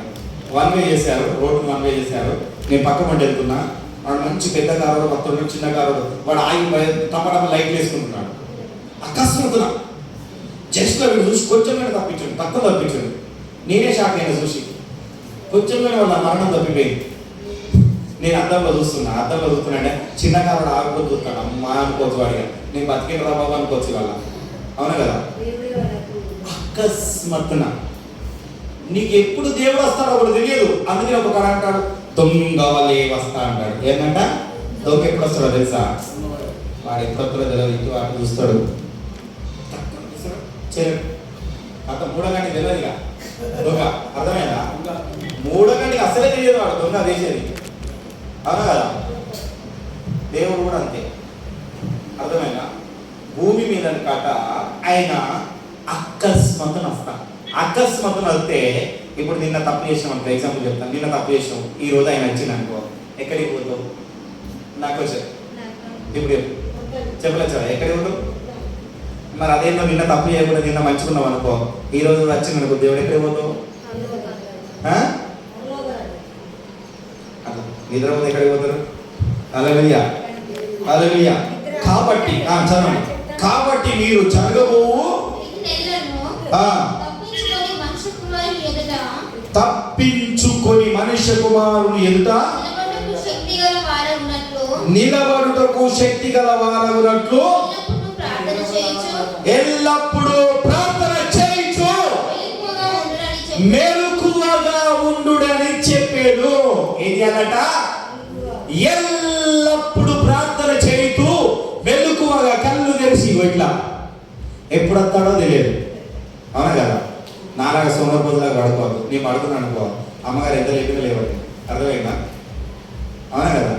1 వే చేశారు, రోడ్డు 1 వే చేశారు. నేను పక్క పంట వెళ్తున్నా, వాడు మంచి పెద్ద కారు, భక్తుడు చిన్న కారు, వాడు ఆగి టపటప లైట్లు వేసుకుంటున్నాడు. అకస్మాత్తుగా జస్ట్ వీడు చూసి కొంచెం తప్పించాడు, తక్కువ తప్పించాడు. నేనే షాక్ అయినా చూసి, కొంచెం వాళ్ళ మరణం తప్పిపోయింది. నేను అద్దంలో చూస్తున్నా అంటే చిన్న కారు ఆగిపోతూ చూస్తాడు. అమ్మా అనుకోవచ్చు వాడిగా, నేను బతికే రా బాబు అనుకోవచ్చు వాళ్ళ. అవునా కదా? అకస్మాత్తున నీకు ఎప్పుడు దేవుడు వస్తాడో ఒకటి తెలియదు. అందుకే ఒక కాడ అంటాడు, దొంగ వాళ్ళే వస్తా అంటాడు. ఏంటంట? దొంగ ఎప్పుడు వస్తాడో తెలుసా? వాడు ఎప్పుడు తెలియదు, ఇటు అటు చూస్తాడు, అంత 3 గంటకి తెలియదు ఇక దొంగ. అర్థమైనా? 3 గంటకి అసలే తెలియదు వాడు దొంగ వేసేది. అవునా కదా? దేవుడు కూడా అంతే. అర్థమైనా? భూమి మీద కాక ఆయన అకస్మాత్తున వస్తా. అకస్మాత్తున వస్తే, ఇప్పుడు నిన్న తప్పు చేసినాం అనుకో, ఎగ్జాంపుల్ చెప్తాను. నిన్న తప్పు చేసినాం, ఈ రోజు ఆయన వచ్చింది అనుకో, ఎక్కడికి పోతావు? నాకు వచ్చారు ఇప్పుడు చెప్పలేచ్చా ఎక్కడికి పోతావు? మరి అదేందో నిన్న తప్పు చేయకుండా నిన్న మంచుకున్నావు అనుకో, ఈ రోజు వచ్చింది అనుకో, దేవుడు ఎక్కడికి పోతావు? నిద్రపోతే ఎక్కడికి పోతారు? హల్లెలూయా, హల్లెలూయా. కాబట్టి చదవండి. కాబట్టి మీరు జరగబోవు తప్పించుకొని మనుష్య కుమారుని ఎదుట నిలబడుటకు శక్తి గల వారగునట్లు ఎల్లప్పుడూ ప్రార్థన చేయించు, మెలకువగా ఉండుడని చెప్పాడు. ఏది అన్నట? ఎల్లప్పుడు ప్రార్థన చేయుతూ మెలకువగా, కళ్ళు తెరిచి ఇట్లా. ఎప్పుడు వస్తాడో తెలియదు. అవునా కదా? నాలాగా సోమరిపోతులా పడుకోవాలి. నేను పడుకున్నాను అనుకో, అమ్మగారు ఎంత లేకుండా లేవండి. అర్థమైందా? అవునా కదా?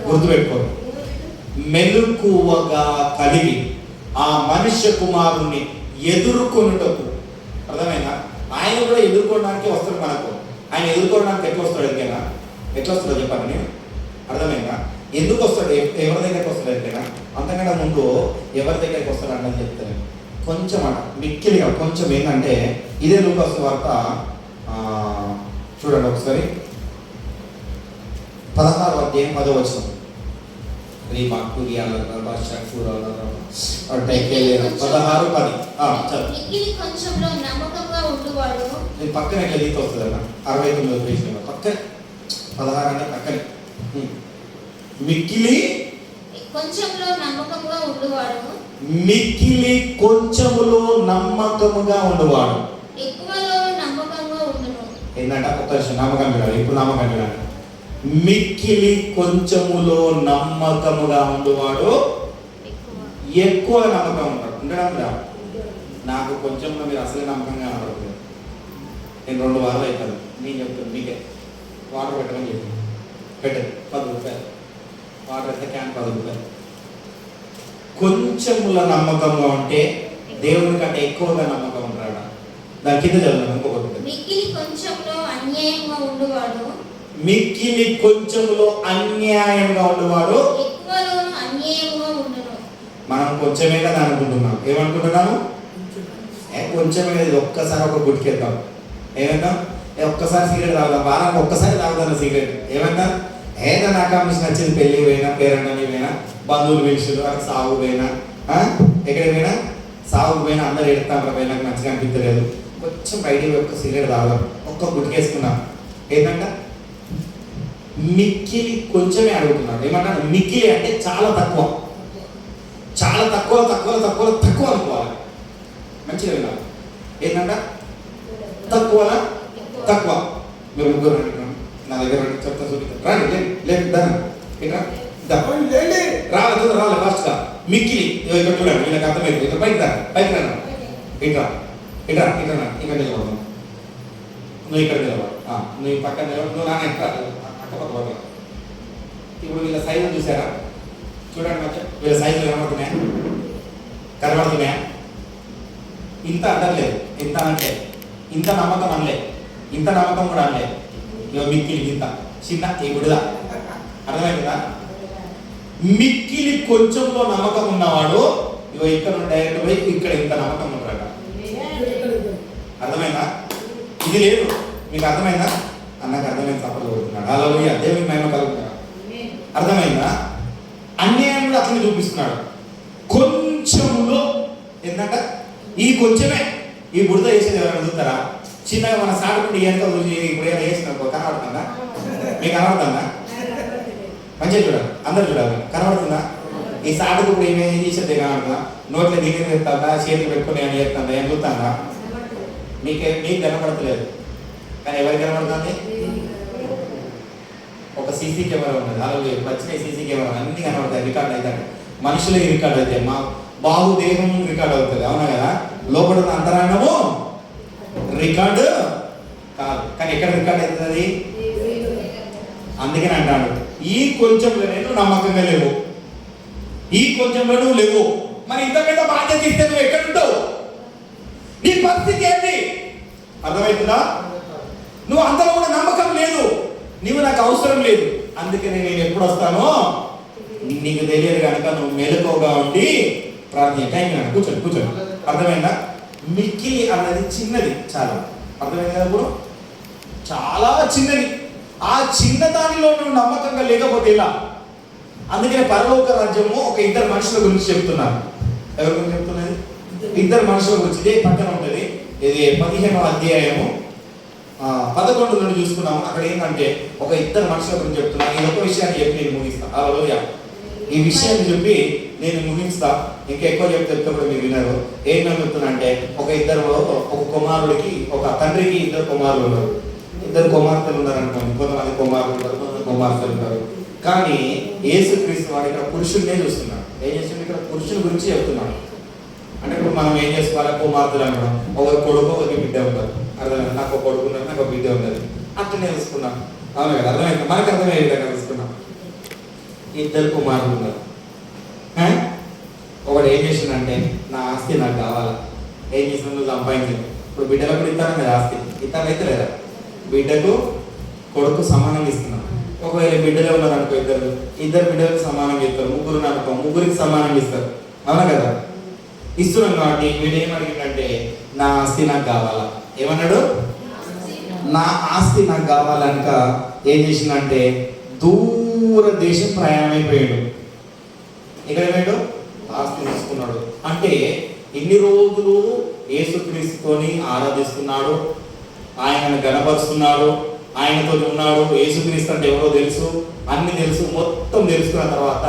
గుర్తుపెట్టుకో. మెలకువగా కలిగి ఆ మనుష్య కుమారుణ్ణి ఎదుర్కొనుటకు. అర్థమైందా? ఆయన కూడా ఎదుర్కోవడానికి వస్తాడు మనకు. ఆయన ఎదుర్కోవడానికి ఎట్లా వస్తాడు? ఎందుకైనా ఎట్లా వస్తాడో చెప్పండి. నేను అర్థమైందా? ఎందుకు వస్తాడు? ఎవరి దగ్గరికి వస్తాడు? ఎందుకైనా అంతకంటే ముందు ఎవరి దగ్గరికి వస్తాడు అంటే చెప్తాను. కొంచెం మిక్కిలిగా కొంచెం ఏంటంటే, ఇదే లూకా సువార్త చూడండి ఒకసారి, 16వ అధ్యాయం 10వ వచనం. 16:10. పక్కన ఎట్లా దీత వస్తుంది అన్న? 69వ పేజీ పక్కన 16 అంటే పక్కనే. మిక్కిలి కొంచెంలో నమ్మకంగా ఉండువాడు, మిక్కిలి కొంచెములో నమ్మకముగా ఉండేవాడు ఎక్కువలో నమ్మకంగా ఉండును. ఏంటంటే ఒక్క నిమిషం, నమ్మకం వినాలి. ఇప్పుడు నమ్మకం వినాలి. మిక్కిలి కొంచెములో నమ్మకముగా ఉండేవాడు ఎక్కువ నమ్మకం ఉంటాడు. ఉండడం నాకు కొంచెంలో మీరు అసలే నమ్మకంగా కనబడుతుంది. నేను 2 వారాలు అవుతాను. నేను చెప్తాను మీకే, వాటర్ పెట్టమని చెప్పి పెట్టండి. 10 రూపాయలు వాటర్ అయితే క్యాన్ 10 రూపాయలు. కొంచెముల నమ్మకంగా ఉంటే దేవుని కంటే ఎక్కువగా నమ్మకం ఉంటాడు. దాని కింద చదువు ఇంకొకటి. మిక్కిలి కొంచెంలో అన్యాయంగా ఉండువాడు, మిక్కిలి కొంచెములో అన్యాయంగా ఉండేవాడు ఎక్కువలో అన్యాయంగా ఉండును. మనం కొంచెమే కదా అనుకుంటున్నాం. ఏమనుకుంటున్నాము? కొంచెమే కదా, ఒక్కసారి ఒక గుట్టికేద్దాం. ఏమంటాం? ఒక్కసారి సిగరెట్ తాగుదాం, వారానికి ఒక్కసారి తాగుతాను సిగరెట్. ఏమంటాం? ఏదో నాకు అమ్మిషన్ నచ్చింది, పెళ్ళి పోయినా, పేరెంటని పోయినా, బంధువులు పిలిచారు, అక్కడ సాగు పోయినా, ఎక్కడికి పోయినా సాగుకు పోయినా అందరు ఎడతాను పోయినా, నాకు మంచిగా అనిపించలేదు, కొంచెం బయటికి ఒక్క సిగరెట్ తాగుదాం, ఒక్క గుట్టికేసుకున్నాం. ఏంటంట? మిక్కిలి కొంచెమే అడుగుతున్నాడు. ఏమంటాడు? మిక్కిలి అంటే చాలా తక్కువ, చాలా తక్కువ తక్కువ తక్కువ తక్కువ అనుకోవాలి. మంచిగా వినాలి. ఏంటంట? తక్కువనా తక్కువ. మీరు ముగ్గురు నా దగ్గర చెప్తా చూపిస్తాను. రాండి లేదు రాలే ఫాస్ట్గా. మిక్కిలి ఇక్కడ చూడండి, వీళ్ళకి అర్థమైంది. ఇక్కడ పైకి రా, పైకి రాను, ఇట్రా ఇట్రా ఇట్రా ఇక్కడ నిలబడతాం. నువ్వు ఇక్కడ నిలబడు, నువ్వు పక్కన నిలబడు, నువ్వు నాన్న ఎక్కడ అక్కపక్క ఇప్పుడు వీళ్ళ సైజు చూసారా? చూడండి మధ్య వీళ్ళ సైజులు కనబడుతున్నాయా? ఇంత అంటలేదు. ఇంత అంటే ఇంత నమ్మకం అనలే, ఇంత నమ్మకం కూడా అనలే. ఇక మిక్కిలి ఇంత చిన్న ఇప్పుడుదా అర్థమైందా? మిక్కిలి కొంచెంలో నమ్మకం ఉన్నవాడు ఇగో ఇక్కడ డైరెక్ట్ పోయి ఇక్కడ ఇంత నమ్మకం ఉంటాడట. అర్థమైందా? ఇది లేదు. మీకు అర్థమైందా? అన్నకు అర్థమైంది. తప్పలు కొడుతున్నాడు. అలా దేవునికి మహిమ కలుగుతున్నాడు. అర్థమైందా? అన్యాయం కూడా అతన్ని చూపిస్తున్నాడు. కొంచెంలో ఏంటంట ఈ కొంచెమే ఈ బుడత వేసేది ఎవరైనా చూస్తారా? చిన్నగా మన సాగుకుంటే ఎంత ఇప్పుడు ఏమైనా వేసిన కనబడుతుందా? మీకు కనబడుతుందా? మంచిగా చూడాలి, అందరు చూడాలి. కనబడుతుందా? ఈ సాగుకు ఇప్పుడు ఏమేమి చేసేది కనబడుతుందా? నోట్లో నీళ్ళు పెడతాడా, చేతులు పెట్టుకుని ఏమైనా చేస్తుందా? ఏం చూస్తుందా? మీకు కనబడతలేదు. కానీ ఎవరికి కనబడుతుంది? ఒక సీసీ కెమెరా ఉన్నది. అలాగే వచ్చిన సీసీ కెమెరా అన్ని కనబడతాయి. రికార్డ్ అవుతాయి. మనుషులే రికార్డ్ అవుతాయి. మా బాహుదేహం రికార్డ్ అవుతుంది. అవునా కదా? లోపల ఉన్న అంతరాంగము రికార్డు కాదు. కానీ ఎక్కడ రికార్డ్ అవుతుంది? అందుకని అంటాడు ఈ కొంచెంలో నువ్వు నమ్మకంగా లేవు, ఈ కొంచెంలో నువ్వు లేవు. మరి ఇంత పెద్ద బాధ్యత ఇస్తే నువ్వు ఎక్కడుంటావు? నీ పరిస్థితి ఏంటి? అర్థమవుతుందా? నువ్వు అంతలో కూడా నమ్మకం లేదు, నువ్వు నాకు అవసరం లేదు. అందుకని నేను ఎప్పుడు వస్తానో నీకు తెలియదు కనుక నువ్వు మెలకువగా ఉండి ప్రార్థన. Thank you. కూర్చోండి. అర్థమైందా? మిక్కిలి అన్నది చిన్నది, చాలా అర్థమైంది కదా? ఇప్పుడు చాలా చిన్నది. ఆ చిన్న దానిలో నువ్వు నమ్మకంగా లేకపోతే ఇలా. అందుకనే పరలోక రాజ్యము ఒక ఇద్దరు మనుషుల గురించి చెప్తున్నారు. ఎవరి గురించి చెప్తున్నది? ఇద్దరు మనుషుల గురించి. ఇదే పక్కన ఉంటుంది. ఇది 15వ అధ్యాయము 11 నుండి చూసుకున్నాము. అక్కడ ఏంటంటే ఒక ఇద్దరు మనుషుల గురించి చెప్తున్నాను. ఈ ఒక విషయాన్ని చెప్పి నేను ముగిస్తా. అలా ఈ విషయాన్ని చెప్పి నేను ముగిస్తా. ఇంకా ఎక్కువ చెప్తే కూడా మీరు వినరు. ఏం చెప్తున్నా అంటే ఒక కుమారుడికి, ఒక తండ్రికి ఇద్దరు కుమారులు ఉన్నారు. ఇద్దరు కుమార్తెలు ఉన్నారు అనుకోండి. కొంతమంది కుమారులు ఉంటారు, కొంతమంది కుమార్తెలు ఉంటారు. కానీ యేసుక్రీస్తు వాడు ఇక్కడ పురుషుడినే చూస్తున్నాడు. ఏం చేస్తున్నాడు? ఇక్కడ పురుషుని గురించి చెప్తున్నాడు. అంటే ఇప్పుడు మనం ఏం చేసుకోవాలి? కుమార్తెలు అనుకున్నాం. ఒక కొడుకు, ఒక బిడ్డ ఉంటారు. అర్థమైంది? నాకు ఒక కొడుకు ఉన్నది, నాకు ఒక బిడ్డ ఉన్నది. అట్లనే తెలుసుకున్నాం. అవును కదా? అర్థమైంది? మనకు అర్థమయ్యే విధంగా తెలుసుకున్నాం. ఇద్దరు కుమారులు ఉన్నారు. ఒకడు ఏం చేసిందంటే నా ఆస్తి నాకు కావాలా. ఏం చేసిన? నువ్వు సంపాదించింది. ఇప్పుడు బిడ్డలకు కూడా ఇస్తాను కదా ఆస్తి. ఇస్తాను అయితే లేదా? బిడ్డకు కొడుకు సమానంగా ఇస్తున్నాం. ఒకవేళ బిడ్డలే ఉన్నారు అనుకో, ఇద్దరు బిడ్డలకు సమానంగా ఇస్తారు. ముగ్గురు అనుకో, ముగ్గురికి సమానంగా ఇస్తారు. అవునా కదా? ఇస్తున్నాం కాబట్టి వీడు ఏం అడిగిందంటే నా ఆస్తి నాకు కావాలా. ఏమన్నాడు? నా ఆస్తి నాకు కావాలనుక ఏం చేసిందంటే దూర దేశం ప్రయాణం అయిపోయాడు. ఎక్కడ పోయాడు? ఆస్తి తీసుకున్నాడు. అంటే ఇన్ని రోజులు యేసుక్రీస్తుని ఆరాధిస్తున్నాడు, ఆయనను గణపరుస్తున్నాడు, ఆయనతో ఉన్నాడు. యేసుక్రీస్తు అంటే ఎవరో తెలుసు, అన్ని తెలుసు, మొత్తం తెలుసుకున్న తర్వాత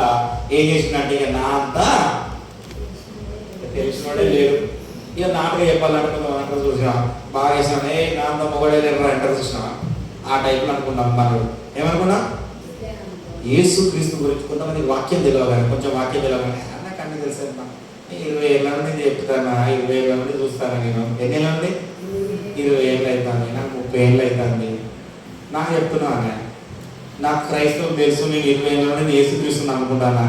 ఏం చేసిందంటే ఇక నా అంతా తెలిసినోడే లేడు. ఇక నాటగా చెప్పాలంటే మనం చూసినా బాగా చేసినా నా అంత మొగడే లేరు అంటారు. చూసినా ఆ టైప్లో అనుకున్నాం. మనం ఏమనుకున్నా? యేసుక్రీస్తు గురించి కొంతమంది వాక్యం తెలియగానే, కొంచెం వాక్యం తెలియగానే నాకు అన్ని తెలుసు. 20 ఏళ్ళ నుండి చెప్తానా, 20 ఏళ్ళ నుండి చూస్తాను నేను. ఎన్ని ఏళ్ళ నుండి? 20 ఏళ్ళు అవుతుంది. నాకు 30 ఏళ్ళు అవుతుంది. నాకు చెప్తున్నాను నాకు క్రైస్తవం తెలుసు, నేను 20 ఏళ్ళ నుండి యేసుక్రీస్తుని అనుకుంటానా?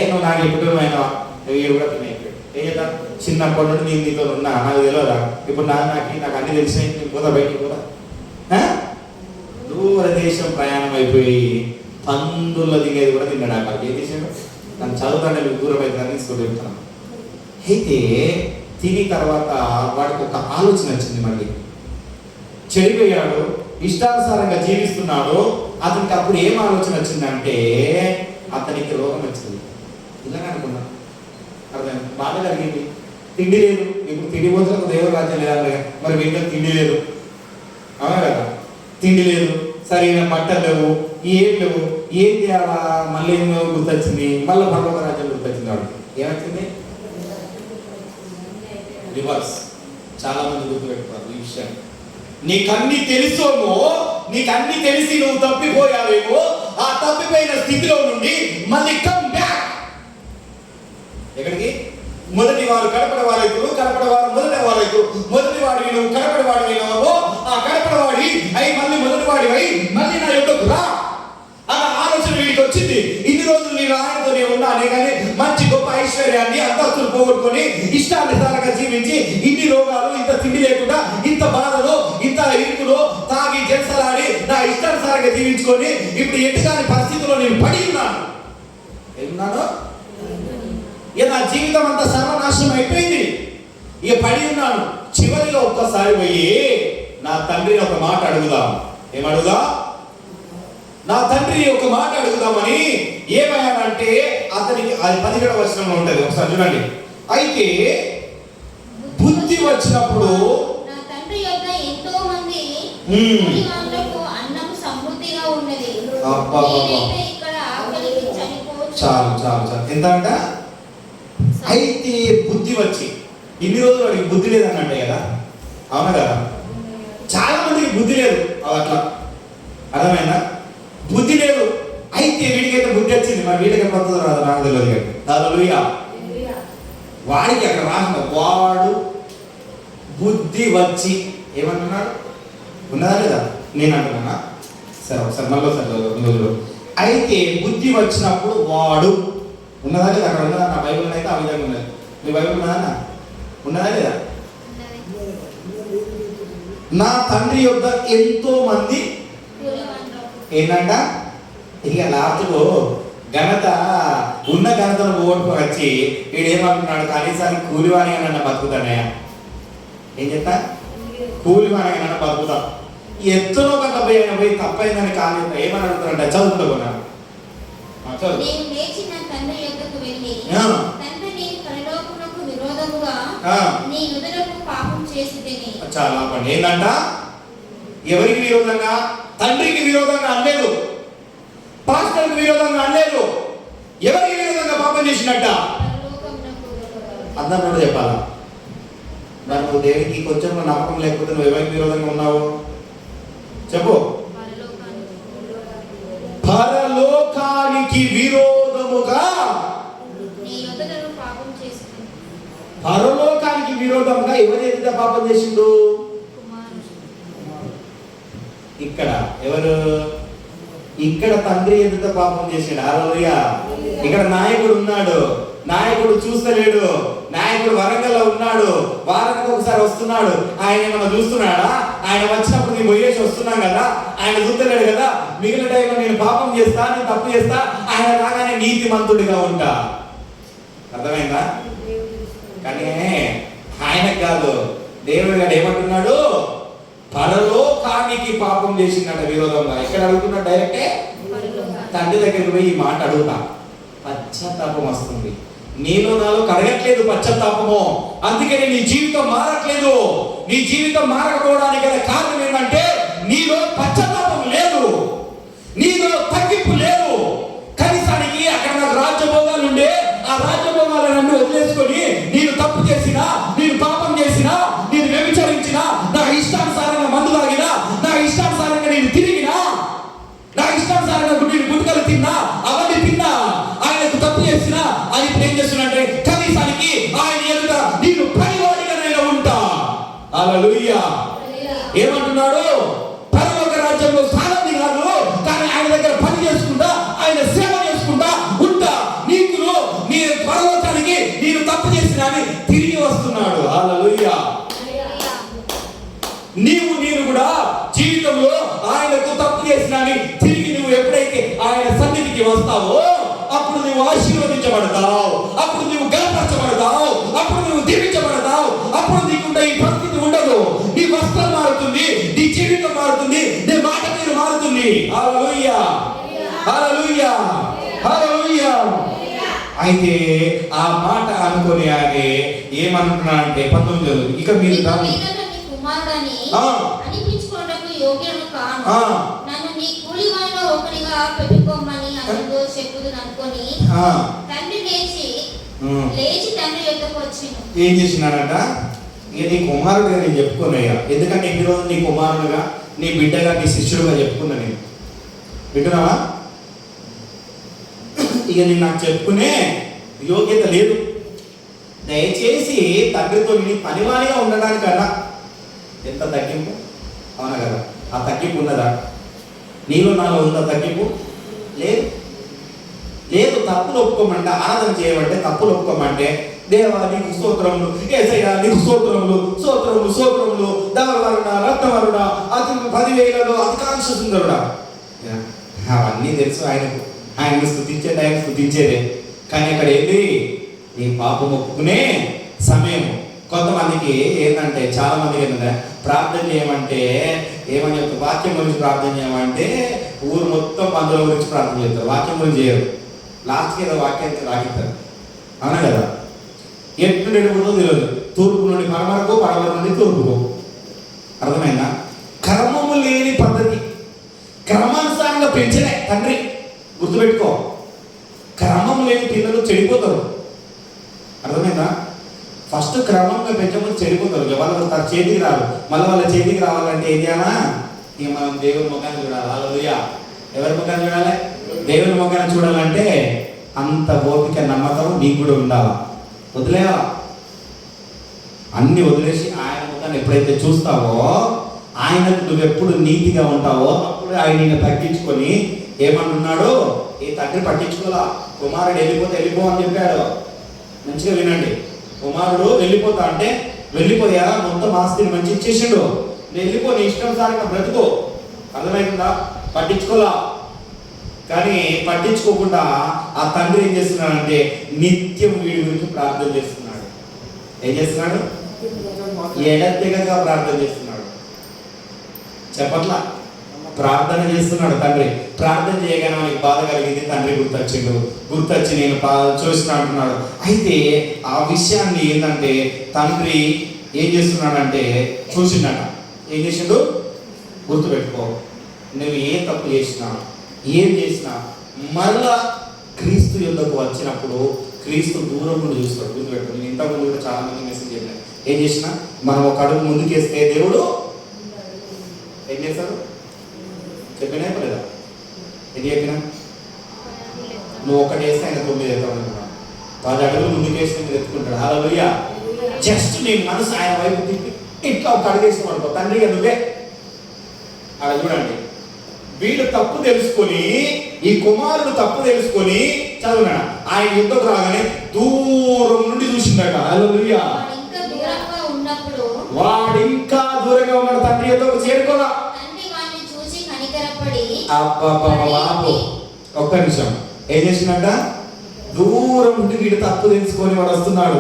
నువ్వు నాకు ఎప్పుడు అయినా వీడు కూడా తినేయాడు. ఏం చేద్దాం? చిన్నప్పటి నుండి నేను నీతో ఉన్నా, నాకు తెలియదా? ఇప్పుడు నాకు అన్ని తెలిసినాయి. నేను పోదా బయటికి పోదా? దూరదేశం ప్రయాణం అయిపోయి పందుల్లో దిగేది కూడా తిన్నాడు. అక్కడ ఏం చేసాడు? నన్ను చదువుతాంటే దూరం అవుతుందని తీసుకుంటున్నాను. అయితే తిని తర్వాత వాడికి ఒక ఆలోచన వచ్చింది. మళ్ళీ చెడిపోయాడు, ఇష్టానుసారంగా జీవిస్తున్నాడు. అతనికి అప్పుడు ఏం ఆలోచన వచ్చిందంటే అతనికి రోగం వచ్చింది. ఇలానే అనుకున్నా. అర్థం బాధ కలిగింది. తిండి లేదు. ఇప్పుడు తిండి పోతులకు దేవుడు రాజ్యం లేదా? మరి వీళ్ళకి తిండి లేదు. అవునా కదా? తిండి లేదు, సరైన బట్టలు లేవు, ఏం లేవు. ఏం చేయాలా? మళ్ళీ ఏం గుర్తొచ్చింది? మళ్ళీ పరలోక రాజ్యం గుర్తొచ్చింది. వాడు ఏమొచ్చింది? రివర్స్. చాలా మంది గుర్తుపెట్టుకోవాలి ఈ విషయాన్ని. నీకన్నీ తెలుసోమో, నీకన్నీ తెలిసి నువ్వు తప్పిపోయావేమో, ఆ తప్పిపోయిన స్థితిలో నుండి మళ్ళీ కమ్ బ్యాక్. ఎక్కడికి? మొదటి వారు కడపడ వారైతులు, కడపడ వారు మొదటి వారైతులు. మొదటి వాడివి నువ్వు కడపడ వాడివి, ఆ కడపడ వాడి అయి మళ్ళీ మొదటి వాడివై మళ్ళీ నా యొక్కకు రా. ఆ అలా ఆలోచన వీడికి వచ్చింది. ఇన్ని రోజులు నేను ఆయనతోనే ఉన్నానే కానీ మంచి గొప్ప ఐశ్వర్యాన్ని అంతస్తులు పోగొట్టుకొని ఇష్టానుసారంగా జీవించి ఇన్ని రోగాలు, ఇంత తిండి లేకుండా, ఇంత బాధలు, ఇంత ఇరుకులు, తాగి జల్సలాడి నా ఇష్టానుసారంగా జీవించుకొని ఇప్పుడు ఎటుకాని పరిస్థితుల్లో నేను పడి ఉన్నాను. ఏమన్నాను? ఇక నా జీవితం అంతా సర్వనాశనం అయిపోయింది. ఇక పడి ఉన్నాను. చివరిలో ఒక్కసారి పోయి నా తండ్రిని ఒక మాట అడుగుదాం. ఏమడుగుదా? నా తండ్రి ఒక మాట అడుగుదామని ఏమయ్యానంటే అతనికి అది 17వ వచనంలో ఉంటది. ఒకసారి చూడండి. అయితే బుద్ధి వచ్చినప్పుడు నా తండ్రి యొద్ద ఎంతో మంది అన్నము సమృద్ధిగా ఉన్నది. నేనైతే ఇక్కడ ఆకలికి చనిపోవచ్చు. చాలు చాలు చాలు. ఎంత అంట? అయితే బుద్ధి వచ్చి ఇన్ని రోజులు వాడికి బుద్ధి లేదన్నట్టే కదా. అవునా కదా? చాలా మందికి బుద్ధి లేదు. అట్లా అర్థమైందా? బుద్ధి లేదు. అయితే వీడికైతే బుద్ధి వచ్చింది. మరి వీడికి ఎప్పుడు రాదు నాకు తెలియదు. హల్లెలూయా. వాడికి అక్కడ రాసిన వాడు బుద్ధి వచ్చి ఏమంటున్నాడు? ఉన్నదా లేదా? నేను అంటున్నా. సరే ఒకసారి మళ్ళీ అయితే బుద్ధి వచ్చినప్పుడు వాడు ఉన్నదా లేదా? అక్కడ ఉన్నదా? నా బైబిల్ అయితే ఆ విధంగా ఉన్నది. మీ బైబిల్ ఉన్నదా? ఉన్నదా లేదా? నా తండ్రి యొక్క ఎంతో మంది ఏంటంట? ఇక లాస్ట్కు ఘనత ఉన్న ఘనతను పోగొట్టుకు వచ్చి వీడేమంటున్నాడు? కనీసానికి కూలివాణి అన్న బతుకుతానయ్యా. ఏం చెప్తా? కూలివాణి అన్న బతుకుతా. ఎత్తులో గంట పోయి తప్పైందని కాదు ఏమని అడుగుతారంట? చదువుకోనా? నేను లేచి నా తండ్రి యొద్దకు వెళ్ళి, తండ్రి నేను పరలోకమునకు విరోధముగా నీ ఎదుటకు పాపం చేసితిని. చాలా పని ఏందంట? ఎవరికి విరోధంగా? తండ్రికి విరోధంగా అనలేదు, పాస్టర్కి విరోధంగా అనలేదు. ఎవరికి విరోధంగా పాపం చేసినట్ట? అందరూ కూడా చెప్పాలా? మరి నువ్వు దేవునికి కొంచెం నమ్మకం లేకపోతే నువ్వు ఎవరికి విరోధంగా ఉన్నావు? చెప్పు. పరలోకానికి విరోధముగా. పరలోకానికి విరోధంగా ఎవరు ఎదుట పాపం చేసిండు? ఇక్కడ ఎవరు? ఇక్కడ తండ్రి ఎదుట పాపం చేసిండు. హల్లెలూయా. ఇక్కడ నాయకుడు ఉన్నాడు. నాయకుడు చూస్తలేడు. నాయకుడు వరంగల్లో ఉన్నాడు. వారానికి ఒకసారి వస్తున్నాడు. ఆయన ఏమన్నా చూస్తున్నాడా? ఆయన వచ్చినప్పుడు నేను పోయేసి వస్తున్నాం కదా, ఆయన చూస్తలేడు కదా. మిగిలిన టైంలో నేను పాపం చేస్తా, నేను తప్పు చేస్తా, ఆయన రాగానే నీతిమంతుడిగా ఉంటా. అర్థమైందా? కానీ ఆయనకు కాదు. దేవుడు గారు ఏమంటున్నాడు? పరలోకానికి పాపం చేసిందట విరోధంగా. ఎక్కడ అడుగుతున్నాడు? డైరెక్టే తండ్రి దగ్గరికి పోయి ఈ మాట అడుగుతా. పశ్చాత్తాపం వస్తుంది. నీలో నాలో కడగట్లేదు పశ్చాత్తాపము. అందుకని నీ జీవితం మారట్లేదు. నీ జీవితం మారకపోవడానికి గల కారణం ఏంటంటే నీలో పశ్చాత్తాపం లేదు, నీలో తగ్గింపు లేదు. కనీసానికి అక్కడ నాకు రాజ్యభోగాలు ఉండే ఆ రాజ్యభోగాలను వదిలేసుకొని నేను తప్పు చేసినా, నేను పాపం చేసినా, నేను వ్యభిచరించినా, నా ఇష్టానుసారంగా మందు తాగినా, నా ఇష్టానుసారంగా నేను తిరిగినా, నా ఇష్టానుసారంగా నేను గుట్కలు తిన్నా, అవన్నీ తిన్నా, ఆయనకు తప్పు చేసినా, అది ఇప్పుడు ఏం చేస్తున్నట్టే కనీసానికి ఆయన ఎదుట నేను పనివాడిగానైనా ఉంటా. హల్లెలూయా. ఏమంటున్నాడు? పరలోక రాజ్యంలో స్థానం కాదు, కానీ ఆయన దగ్గర పని చేసుకుంటా, ఆయన సేవ చేసుకుంటా ఉంటా. నీకు నీ పరలోకానికి నేను తప్పు చేసినా అని తిరిగి వస్తున్నాడు. హల్లెలూయా. నేను కూడా జీవితంలో ఆయనకు తప్పు చేసినా అని తిరిగి నువ్వు ఎప్పుడైతే ఆయన సన్నిధికి వస్తావో అప్పుడు నువ్వు ఆశీర్వదించబడతావు, అప్పుడు నువ్వు గణపరచబడతావు, అప్పుడు నువ్వు దీవించబడతావు. అప్పుడు నీకుంటే ఈ పరిస్థితి ఉండదు. నీ వస్త్రం మారుతుంది, నీ జీవితం మారుతుంది, నీ మాట తీరు మారుతుంది. హల్లెలూయా, హల్లెలూయా, హల్లెలూయా. అయితే ఆ మాట అనుకొని ఆయన ఏమంటున్నాడంటే 19 ఇక మీరు అనిపించుకోవడానికి యోగ్యను కాను, నన్ను నీ కూలివానిలో ఒకనిగా పెట్టుకోమని అతనితో చెప్పుదును అనుకొని తండ్రి లేచి తండ్రి యొద్దకు వచ్చిండు. ఏం చేసినాడట? ఇక నీ కుమారుడుగా నేను చెప్పుకున్నాయ్యా. ఎందుకంటే ఇన్ని రోజులు నీ కుమారుడుగా, నీ బిడ్డగా, నీ శిష్యుడుగా చెప్పుకున్నా. నేను వింటున్నావా? ఇక నేను నాకు చెప్పుకునే యోగ్యత లేదు. దయచేసి తండ్రితో నీ పనివానిగా ఉండడానికన్నా ఎంత తగ్గింపు. అవునా కదా? ఆ తగ్గింపు ఉన్నదా? నీలో నాలో ఉందా తగ్గింపు? లేదు లేదు. తప్పులు ఒప్పుకోమంటే, ఆరాధన చేయమంటే, తప్పులు ఒప్పుకోమంటే, దేవా నీకు స్తోత్రములు, యేసయ్యా నీకు స్తోత్రములు, స్తోత్రములు, స్తోత్రములు, ధవలవరుడ, రత్నవరుడ, అతి 10,000లో అధికాంక్ష సుందరుడా. అవన్నీ తెలుసు ఆయనకు. ఆయన స్తుతించేదే. కానీ అక్కడ ఏంటి? నీ పాపం ఒప్పుకునే సమయం. కొంతమందికి ఏంటంటే, చాలా మందికి ఏంటంటే, ప్రార్థన చేయమంటే ఏమని చెప్తారు? వాక్యం గురించి ప్రార్థన చేయమంటే ఊరు మొత్తం పందుల గురించి ప్రార్థన చేస్తారు, వాక్యం గురించి చేయరు. లాస్ట్కి ఏదో వాక్యానికి రాగిస్తారు. అవునా కదా? ఎట్టు నడుపుతుందో తెలియదు. తూర్పు నుండి పడమరకు, పడమర నుండి తూర్పుకు. అర్థమైందా? క్రమము లేని పద్ధతి. క్రమానుసారంగా పెంచలే తండ్రి. గుర్తుపెట్టుకో, క్రమం లేని పిల్లలు చెడిపోతారు. అర్థమైందా? ఫస్ట్ క్రమంగా పెంచకపోతే చెడిపోతారు. వాళ్ళ చేతికి రారు. మళ్ళీ వాళ్ళ చేతికి రావాలంటే ఏం చేయాలా? ఇక మనం దేవుని ముఖాన్ని చూడాలి. హల్లెలూయా. ఎవరి ముఖాన్ని చూడాలి? దేవుని ముఖాన్ని చూడాలంటే అంత ఓపిక, నమ్మకం నీకు కూడా ఉండాలా. వదిలేయాలా. అన్ని వదిలేసి ఆయన ముఖాన్ని ఎప్పుడైతే చూస్తావో, ఆయనకు నువ్వు ఎప్పుడు నీతిగా ఉంటావో అప్పుడు ఆయన నిన్ను తగ్గించుకొని ఏమంటున్నాడు? ఈ తండ్రి పట్టించుకోలా. కుమారుడు వెళ్ళిపోతే వెళ్ళిపో అని చెప్పాడు. మంచిగా వినండి. కుమారుడు వెళ్ళిపోతా అంటే వెళ్ళిపోయా, మొత్తం ఆస్తిని మంచి ఇచ్చేసిండు. వెళ్ళిపో, నీ ఇష్టానుసారంగా బ్రతుకో. అర్థమైందా? పట్టించుకోలా. కానీ పట్టించుకోకుండా ఆ తండ్రి ఏం చేస్తున్నాడంటే నిత్యం వీడి గురించి ప్రార్థన చేస్తున్నాడు. ఏం చేస్తున్నాడు? ఎడతెగగా ప్రార్థన చేస్తున్నాడు. చెప్పట్లా? ప్రార్థన చేస్తున్నాడు తండ్రి. ప్రార్థన చేయగానే మనకి బాధ కలిగింది. తండ్రి గుర్తొచ్చి నేను చూసిన అంటున్నాడు. అయితే ఆ విషయాన్ని ఏంటంటే తండ్రి ఏం చేస్తున్నాడంటే చూసిండట. ఏం చేసిండు? గుర్తుపెట్టుకో, నువ్వు ఏ తప్పు చేసినా, ఏం చేసినా మరలా క్రీస్తు యొద్దకు వచ్చినప్పుడు క్రీస్తు దూరం నుండి చూస్తాడు. గుర్తుపెట్టుకో. నేను ఇంతకుముందు కూడా చాలా మంది మెసేజ్ చెప్పాను. ఏం చేసినా మనం ఒక అడుగు ముందుకేస్తే దేవుడు ఏం చేస్తాడు? చెప్పినా లేదా? ఏది చెప్పినా? నువ్వు ఒకటి వేస్తే ఆయన 9 ఎత్తావు అనుకున్నావు. 10 అడుగులు ముందుకేస్తే మీరు ఎత్తుకుంటాడు. హల్లెలూయా. జస్ట్ నీ మనసు ఆయన వైపు తిప్పి ఇట్లా ఒక అడుగు వేసి పడుకో. తండ్రిగా నువ్వే అలా చూడండి. వీళ్ళు తప్పు తెలుసుకొని, ఈ కుమారుడు తప్పు తెలుసుకొని చదువునా ఆయన యుద్ధకు రాగానే దూరం నుండి చూసిందట. హల్లెలూయా. వాడు ఇంకా దూరంగా ఉన్నాడు. తండ్రి యుద్ధకు చేరుకోలా. బాబు ఒక్క నిమిషం. ఏం చేసినట్ట? దూరం నుండి వీడు తప్పు తెలుసుకొని వాడు వస్తున్నాడు.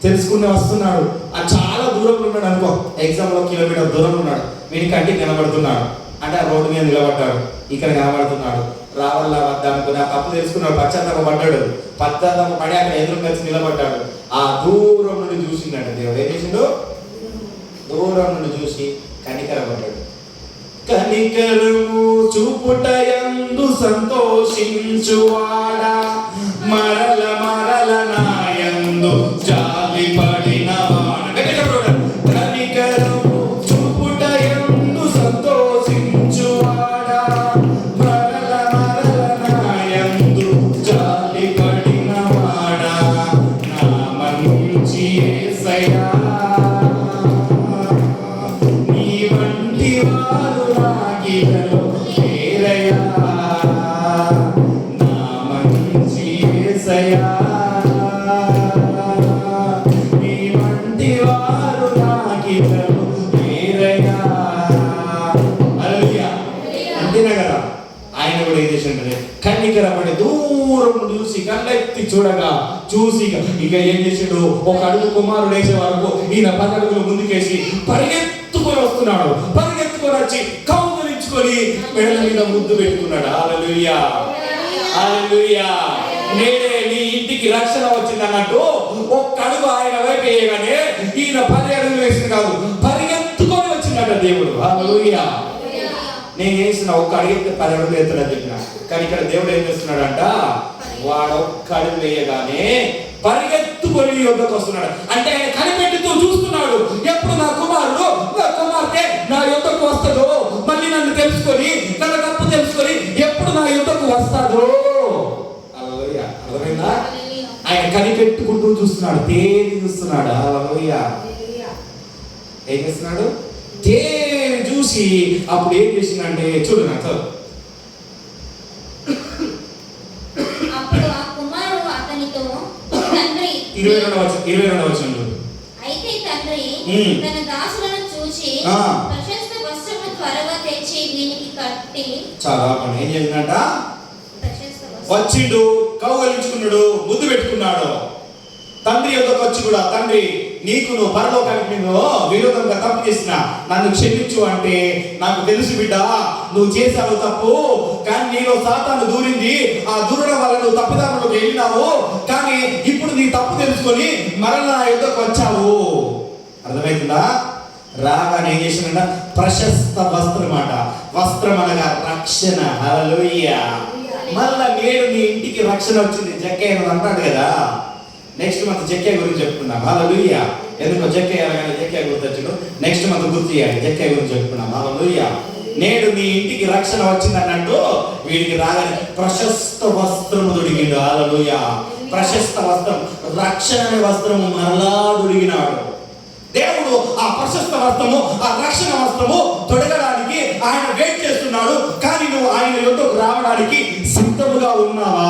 తెలుసుకుని వస్తున్నాడు. ఆ చాలా దూరంలో ఉన్నాడు అనుకో. ఎగ్జాంపుల్ 1 కిలోమీటర్ దూరంలో ఉన్నాడు. వీడి కంటికి కనబడుతున్నాడు. అంటే ఆ రోడ్డు మీద నిలబడ్డాడు. ఇక్కడ కనబడుతున్నాడు. రావాలా వద్దా అనుకుని ఆ తప్పు తెలుసుకున్నాడు. పశ్చాత్తాప పడ్డాడు. పశ్చాత్తాప పడి అక్కడ ఎదురుగా వచ్చి నిలబడ్డాడు. ఆ దూరం నుండి చూసిండట దేవుడు. ఏం చేసిండు? దూరం నుండి చూసి కనికరపడ్డాడు. కనికరము చూపుటయందు సంతోషించువాడా, మరల మరల నాయందు జాలి పడినవాడా. కనికరము చూపుటయందు సంతోషించువాడా, మరల మరల నాయందు జాలి పడినవాడా, నా మంచి యేసయ్యా నీ వంటి వారు నాకిదలో లేరయ్యా, నా మంచి యేసయ్యా నీ వంటి వారు నాకిదలో లేరయ్యా. హల్లెలూయా. అంతేనా కదా? ఆయన కూడా ఏం చేసిండే? కనికరపడి దూరం చూసి కళ్ళెత్తి చూసి ఇక ఏం చేసాడు? ఒక అడుగు కుమారుడు వేసే వరకు ఈయన 10 అడుగులు ముందుకేసి పరిగెత్తుకొని వస్తున్నాడు. పరిగెత్తుకొని వచ్చి కౌగులించుకొని మెడల మీద ముద్దు పెట్టుకున్నాడు. హల్లెలూయా. హల్లెలూయా. నేనే నీ ఇంటికి రక్షణ వచ్చింది అన్నట్టు ఒక్క అడుగు ఆయన వైపు వేయగానే ఈయన 10 అడుగులు వేసింది కాదు, పరిగెత్తుకొని వచ్చిందట దేవుడు. హల్లెలూయా. నేను చేసిన ఒక్క అడిగితే 10 అడుగులు ఎత్తాడని చెప్పిన. కానీ ఇక్కడ దేవుడు ఏం చేస్తున్నాడంట? వాడు ఒక్క అడుగు వేయగానే పరిగెత్తుకొని యుద్ధకు వస్తున్నాడు. అంటే ఆయన కనిపెట్టుతూ చూస్తున్నాడు. ఎప్పుడు నా కుమారుడు, నా కుమార్తె నా యుద్ధకు వస్తాడో, మళ్ళీ నన్ను తెలుసుకొని, తన తప్పు తెలుసుకొని ఎప్పుడు నా యుద్ధకు వస్తాడో. హల్లెలూయా. అర్థమైందా? ఆయన కనిపెట్టుకుంటూ చూస్తున్నాడు. తేలి చూస్తున్నాడు. హల్లెలూయా. ఏం చేస్తున్నాడు? తేలి చూసి అప్పుడు ఏం చేసిందంటే చూడు నాకు 22వ వచనంలో అయితే తండ్రి తన దాసులను చూచి ప్రశస్త వస్త్రము త్వరగా తెచ్చి వీనికి కట్టి చాలా పని ఏం చేసినట వచ్చిండు, కౌగలించుకున్నాడు, ముద్దు పెట్టుకున్నాడు. తండ్రి యొక్కకు వచ్చి కూడా, తండ్రి నీకు నువ్వు పరలోకానికి నేను విరోధంగా తప్పు చేసిన, నన్ను క్షమించు అంటే, నాకు తెలుసు బిడ్డ నువ్వు చేసావు తప్పు, కానీ నీలో సాతాను దూరింది, ఆ దూరడం వల్ల నువ్వు తప్పుదారులకు వెళ్ళినావు, కానీ ఇప్పుడు నీ తప్పు తెలుసుకొని మరలా నా యొక్కకు వచ్చావు. అర్థమవుతుందా? రాగానే ఏం చేసినా ప్రశస్త వస్త్రం అట. వస్త్రం అనగా రక్షణ. హల్లెలూయా. మళ్ళా నేడు నీ ఇంటికి రక్షణ వచ్చింది. జక్కయ్య అంటాడు కదా, నెక్స్ట్ మంత్ జక్కయ్య గురించి చెప్పుకున్నాం. హల్లెలూయా. ఎందుకో జక్కయ్య అనగానే జక్కయ్య గుర్తొచ్చాడు. నెక్స్ట్ మంత్ గుర్తు చేయాలి, జక్కయ్య గురించి చెప్పుకున్నాం. హల్లెలూయా. నేడు నీ ఇంటికి రక్షణ వచ్చింది అన్నట్టు వీడికి రాగానే ప్రశస్త వస్త్రము దొడిగిండు. హల్లెలూయా. ప్రశస్త వస్త్రం, రక్షణ అనే వస్త్రము మరలా దొడిగినాడు. దేవుడు ఆ ప్రశస్త వస్త్రము, ఆ రక్షణ వస్త్రము తొడగడానికి ఆయన వెయిట్ చేస్తున్నాడు. కానీ నువ్వు ఆయన యొద్దకు రావడానికి సిద్ధముగా ఉన్నావా?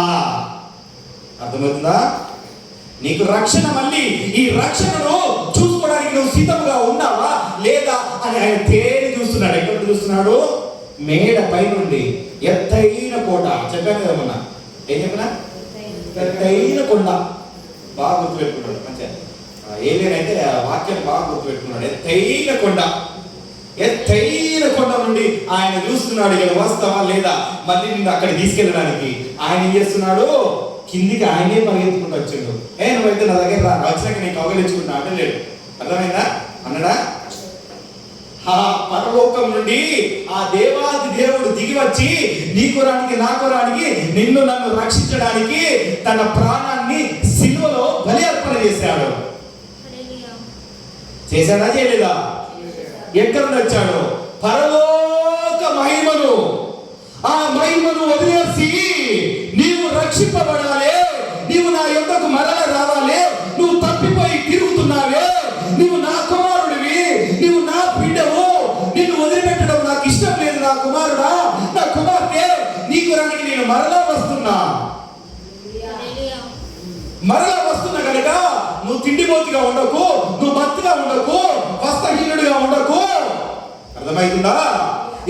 అర్థమవుతుందా? నీకు రక్షణ, మళ్ళీ ఈ రక్షణను చూసుకోవడానికి నువ్వు సిద్ధంగా ఉన్నావా లేదా అని ఆయన తేరి చూస్తున్నాడు. ఎక్కడ చూస్తున్నాడు? మేడ పై నుండి ఎత్తైన కోట. చెప్పాను కదా మొన్న, ఏం చెప్పినా? ఎత్తైన కొండ. బాగా గుర్తుపెట్టుకున్నాడు. మంచిగా ఏలేనైతే ఆ వాక్యాన్ని బాగా గుర్తుపెట్టుకున్నాడు. ఎత్తైన కొండ, ఎత్తైన కొండ నుండి ఆయన చూస్తున్నాడు. ఇక్కడ వస్తావా లేదా మళ్ళీ నిన్ను అక్కడ తీసుకెళ్ళడానికి. ఆయన ఏం చేస్తున్నాడు? కిందికి ఆయనే పరిగెత్తుకుంటూ వచ్చిండు. నువ్వైతే నా దగ్గర రా, వచ్చినాక నీకు అవగలించుకుంటా అంటే లేడు. అర్థమైందా? అన్నడా? ఆ పరలోకం నుండి ఆ దేవాది దేవుడు దిగి వచ్చి నీ కొరానికి నా కొరానికి నిన్ను నన్ను రక్షించడానికి తన ప్రాణాన్ని సిలువలో బలి అర్పణ చేశాడు. చేశాడా చేయలేదా? ఎక్కడ వచ్చాడు? పరలోక మహిమను, ఆ మహిమను వదిలేసి నీవు రక్షింపబడాలి, నీవు నా యొద్దకు మరల రావాలి, నువ్వు తప్పిపోయి తిరుగుతున్నావే, నీవు నా కుమారుడివి, నీవు నా బిడ్డవు, నిన్ను వదిలిపెట్టడం నాకు ఇష్టం లేదు నా కుమారుడా, నా కుమార్తె, నీ కొరకు నేను మరలా వస్తున్నా. మరలా వస్తున్నా కనుక నువ్వు తిండిపోతుగా ఉండకు, నువ్వు మత్తుగా ఉండకు, వస్త్రహీనుడిగా ఉండకు. అర్థమవుతుందా?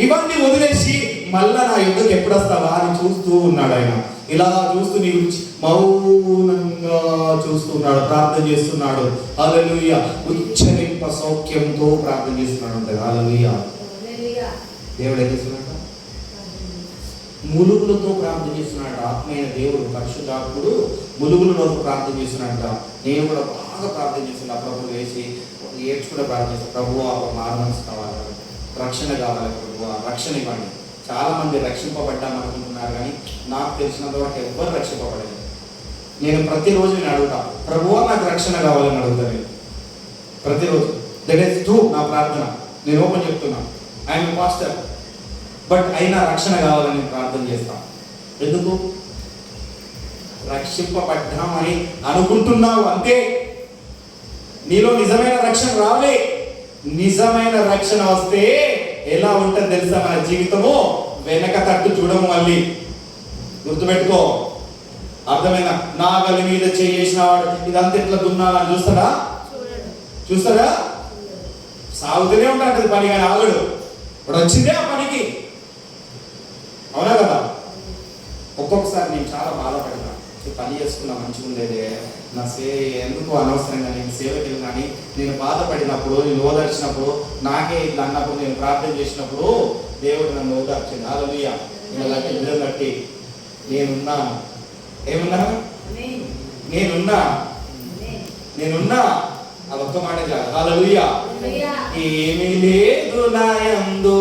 ఇవన్నీ వదిలేసి మళ్ళా నా యుద్ధకు ఎప్పుడు వస్తావా అని చూస్తూ ఉన్నాడు. ఆయన ఇలా చూస్తూ నీ గురించి మౌనంగా చూస్తున్నాడు, ప్రార్థన చేస్తున్నాడు. హల్లెలూయా. ఉచ్చరింప సౌఖ్యంతో ప్రార్థన చేస్తున్నాడు. హల్లెలూయా. దేవుడు ఏం చేస్తున్నాడు? ములుగులతో ప్రార్థన చేస్తున్నాడు. ఆత్మైన దేవుడు, పరిశుద్ధాత్ముడు ములుగులతో ప్రార్థన చేస్తున్నాడు. నేను కూడా బాగా ప్రార్థన చేస్తున్నా. ప్రభు వేసి ఏడ్చుకుంటే ప్రార్థన చేస్తాను. ప్రభు మార్మన్స్ కావాలి, రక్షణ కావాలి, ప్రభు రక్షణ ఇవ్వండి. చాలా మంది రక్షింపబడ్డామనుకుంటున్నారు, కానీ నాకు తెలిసినంత వరకు ఎవ్వరు రక్షింపబడలేదు. నేను ప్రతిరోజు నేను అడుగుతా, ప్రభువా నాకు రక్షణ కావాలని అడుగుతాను. నేను ప్రతిరోజు దట్ ఈస్ ట్రూ. నా ప్రార్థన నేను ఓపెన్ చెప్తున్నా. ఐఎమ్ పాస్టర్, బట్ అయినా రక్షణ కావాలని ప్రార్థన చేస్తాం. ఎందుకు? రక్షింపబడ్డామని అనుకుంటున్నావు అంతే. నీలో నిజమైన రక్షణ రాలే. నిజమైన రక్షణ వస్తే ఎలా ఉంటుంది తెలుసా? మన జీవితము వెనక తట్టు చూడము. మళ్ళీ గుర్తుపెట్టుకో. అర్థమైనా? నాగలి మీద చేసిన వాడు ఇదంతా ఎట్లా దున్నాలని చూస్తాడా? చూస్తాడా? సాగుతూనే ఉంటాడు పని, కానీ ఆగడు. ఇప్పుడు వచ్చిందే ఆ పనికి. అవునా కదా? ఒక్కొక్కసారి నేను చాలా బాధపడినా, పని చేసుకున్నా మంచిగా ఉండేదే, నా ఎందుకు అనవసరంగా నేను సేవకి వెళ్ళి, కానీ నేను బాధపడినప్పుడు, నేను ఓదార్చినప్పుడు, నాకే ఇట్లా అన్నప్పుడు, నేను ప్రార్థన చేసినప్పుడు దేవుడు నన్ను ఓదార్చింది. హల్లెలూయా. ఇలా నిజం కట్టి నేనున్నాను. ఏమున్నా? నేనున్నా. అదొక్క మాట చాలు. హల్లెలూయా. ఏమీ లేదు నాయందు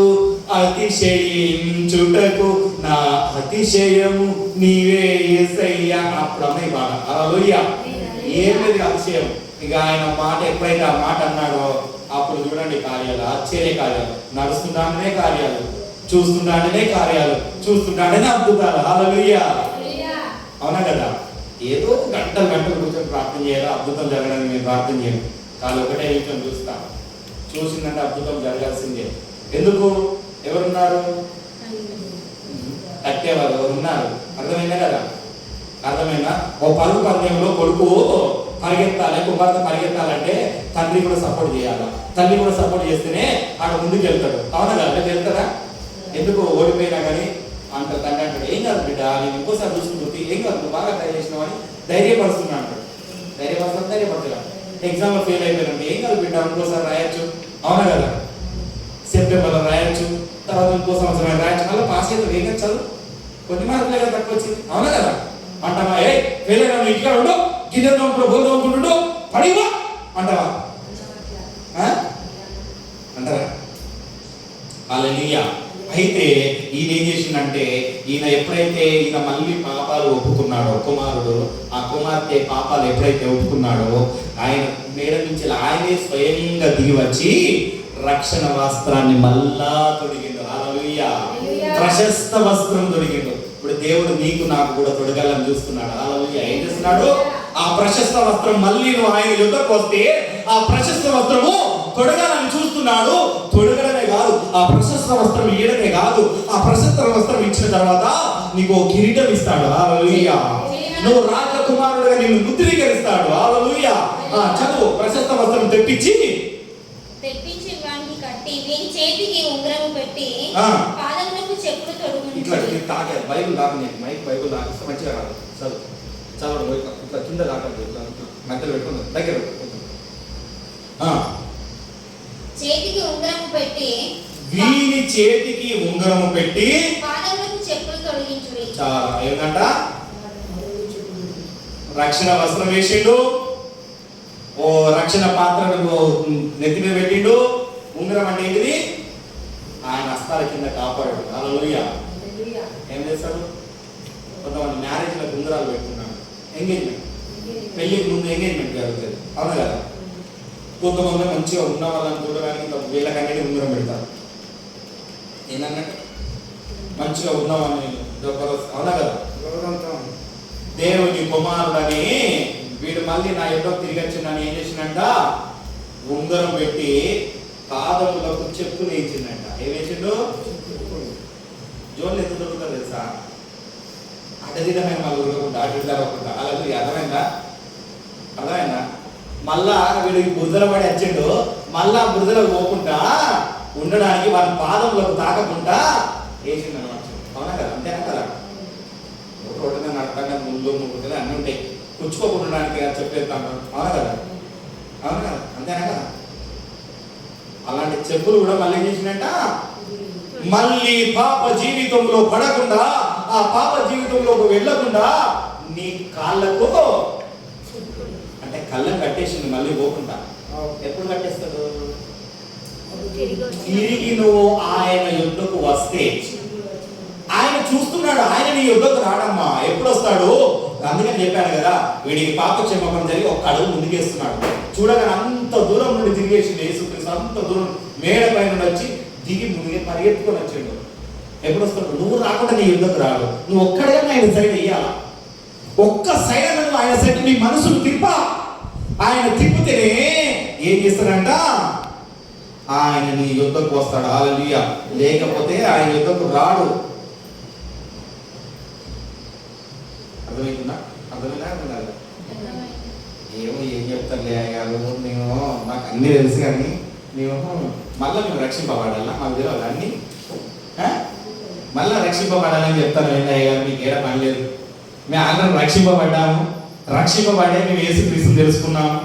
అతిశయించుటకు, నా అతిశయము నీవే యేసయ్యా. అప్పుడు అమ్మాయి బాధ. హల్లెలూయా. ఏం లేదు అతిశయం. ఇక ఆయన మాట ఎప్పుడైతే ఆ మాట అన్నాడో అప్పుడు చూడండి కార్యాలు, ఆశ్చర్య కార్యాలు. నడుస్తుంటానే కార్యాలు, చూస్తుంటానే కార్యాలు, చూస్తుంటానే అద్భుతాలు. హల్లెలూయా. అవునా కదా? ఏదో గంటలు కూర్చొని ప్రార్థన చేయాలి, అద్భుతం జరగడానికి మేము ప్రార్థన చేయాలి. కానీ ఒకటే నిమిషం చూస్తా, చూసిందంటే అద్భుతం జరగాల్సిందే. ఎందుకు? ఎవరున్నారు? కట్టేవారు ఎవరున్నారు? అర్థమైందా కదా? అర్థమైనా? ఓ పరుగు పందెంలో కొడుకు పరిగెత్తాలి, కుమార్తె పరిగెత్తాలంటే తండ్రి కూడా సపోర్ట్ చేయాలి, తల్లి కూడా సపోర్ట్ చేస్తేనే ఆడ ముందుకు వెళ్తాడు. అవునా కదా? వెళ్తారా? ఎందుకు ఓడిపోయినా కానీ అంటారు, తండ్రి అంటాడు ఏం కాదు బిడ్డ, నేను ఇంకోసారి చూసుకుంటుంది, ఏం కాదు నువ్వు బాగా ట్రై చేసినావు అని ధైర్యపరుస్తున్నా అంటాడు. ధైర్యపడతాడు. ఎగ్జామ్లో ఫెయిల్ అయిపోయినంటే ఏం కాదు బిడ్డ, ఇంకోసారి రాయొచ్చు. అవునా కదా? సెప్టెంబర్లో రాయొచ్చు, తర్వాత ఇంకో సంవత్సరం రాయొచ్చు, మళ్ళీ పాస్ అయితే ఏం కాదు, చదువు కొన్ని మార్కులే కదా తక్కువ వచ్చింది. అవునా కదా? అంటావా ఏ ఫెయిల్ అయినా ఇంటికాడ ఉండు, గిన్నె తోముకుంటూ బోధ తోముకుంటుండు పడివా అంటావా? అంటారా? హల్లెలూయా. అయితే ఈయన ఏం చేసిందంటే, ఈయన ఎప్పుడైతే ఈయన మళ్ళీ పాపాలు ఒప్పుకున్నాడో కుమారుడు, ఆ కుమార్తె పాపాలు ఎప్పుడైతే ఒప్పుకున్నాడో ఆయన మేడ నుంచి ఆయనే స్వయంగా దిగి వచ్చి రక్షణ వస్త్రాన్ని మళ్ళా తొడిగిండు. హల్లెలూయా. ప్రశస్త వస్త్రం తొడిగిండు. ఇప్పుడు దేవుడు నీకు నాకు కూడా తొడగాలని చూస్తున్నాడు. హల్లెలూయా. ఏం చేస్తున్నాడు? ఆ ప్రశస్త వస్త్రం మళ్ళీ నువ్వు ఆయన యుద్ధకు వస్తే ఆ ప్రశస్త వస్త్రము తొడగాలని చూస్తున్నాడు. తొడగడమే కాదు, ఆ ప్రశస్త వస్త్రం ఇయ్యడమే కాదు, ఆ ప్రశస్త వస్త్రం ఇచ్చిన తర్వాత నీకు కిరీటం ఇస్తాడు. హల్లెలూయా. నువ్వు రాజకుమారుడుగా నిన్ను ముద్రీకరిస్తాడు. హల్లెలూయా. చదువు. ప్రశస్త వస్త్రం తెప్పించి వానికి కట్టి వీని చేతికి ఉంగరము పెట్టి పాదములకు చెప్పులు తొడుగును. ఇట్లా తాకే బైబిల్ తాకని మైక్ బైబిల్ తాకిస్తే మంచిగా రాదు. చదువు చదవడం ఇట్లా కింద తాకండి, ఇట్లా మధ్యలో పెట్టుకుంది దగ్గర చేతికి ఉంగరము పెట్టి వీని చేతికి ఉంగరము పెట్టి పాదములకు చెప్పులు తొడిగించుడి. చాలా ఏంటంట? రక్షణ వస్త్రం వేసిండు, ఓ రక్షణ పాత్రను నెత్తి మీద పెట్టిండు. ఉంగరం అంటే ఏంటిది? ఆయన హస్తాల కింద కాపాడు. హల్లెలూయా. ఏం చేస్తాడు? కొంతమంది మ్యారేజ్లకు ఉంగరాలు పెట్టుకున్నాడు. ఎంగేజ్మెంట్, పెళ్లికి ముందు ఎంగేజ్మెంట్ జరుగుతుంది. అవును కదా? కొంతమంది మంచిగా ఉన్న వాళ్ళని చూడడానికి వీళ్ళకన్నీ ఉంగరం పెడతారు. ఏంటన్నట్టు మంచిగా ఉన్నవాడిని. అవునా కదా? దేవుని కుమారుడని వీడు మళ్ళీ నా ఎప్పుడో తిరిగి వచ్చిందని ఏం చేసిందంట? ఉంగరం పెట్టి పాదములకు చెప్పులు వేయించిందంట. ఏం వేసిండు? జోన్లు ఎంత దొరుకుతుంది తెలుసా? అడ్డదిడమైన వాళ్ళు ఉరకకుండా అటు జరగకుండా. అలాగే అర్థమైందా? మళ్ళా వీడికి బురదల పడి వచ్చిండు, మళ్ళా బురదలకు పోకుండా ఉండడానికి వాళ్ళ పాదములకు తాకకుండా వేసిండు అనమాట. అవునా కదా? అంతేనా కదా? రోడ్డు మీద నడకంగా ముందు ముగ్గురు అన్నీ ఉంటాయి, పుచ్చుకోకుండా చెప్పేస్తాను. అవునా కదా? అవునా కదా? అంతేనా కదా? అలాంటి చెప్పులు కూడా మళ్ళీ ఏం చేసినట్ట? మళ్ళీ పాప జీవితంలో పడకుండా, ఆ పాప జీవితంలోకి వెళ్ళకుండా నీ కాళ్ళకు అంటే కళ్ళను కట్టేసింది. మళ్ళీ పోకుండా ఎప్పుడు కట్టేస్తాడు? తిరిగి నువ్వు ఆయన యుద్ధకు వస్తే. ఆయన చూస్తున్నాడు, ఆయన నీ యుద్ధకు రాడమ్మా. ఎప్పుడు వస్తాడు? అందుకని చెప్పాను కదా, వీడికి పాప క్షమాపణ జరిగి ఒక్క అడుగు ముందుకేస్తున్నాడు. చూడగానే అంత దూరం నుండి తిరిగేసింది యేసుక్రీస్తు. అంత దూరం మేడ పైన వచ్చి దిగి ముందుగా పరిగెత్తుకొని వచ్చాడు. ఎప్పుడు వస్తాడు? నువ్వు రాకుండా నీ యుద్ధకు రాడు. నువ్వు ఒక్కడిగా ఆయన సైడ్ వెయ్యాలా. ఒక్క సైడ్ నువ్వు ఆయన సైడ్ నీ మనసును తిప్పా. ఆయన తిప్పితేనే ఏం చేస్తాడంట? ఆయన నీ యుద్ధకు వస్తాడు. హల్లెలూయా. లేకపోతే ఆయన యుద్ధకు రాడు. అర్థమైందా? ఏమో ఏం చెప్తారులే అయ్యారు, మేము మాకు అన్నీ తెలుసు కానీ మళ్ళీ మేము రక్షింపబడాలా? మాకు తెలియదు అన్నీ. మళ్ళీ రక్షింపబడాలని చెప్తాను. ఏంటి అయ్యారు, మీకు ఏడా పని లేదు. మేము అందరం రక్షింపబడ్డాము, రక్షింపబడే మేము యేసుక్రీస్తుని తెలుసుకున్నాము.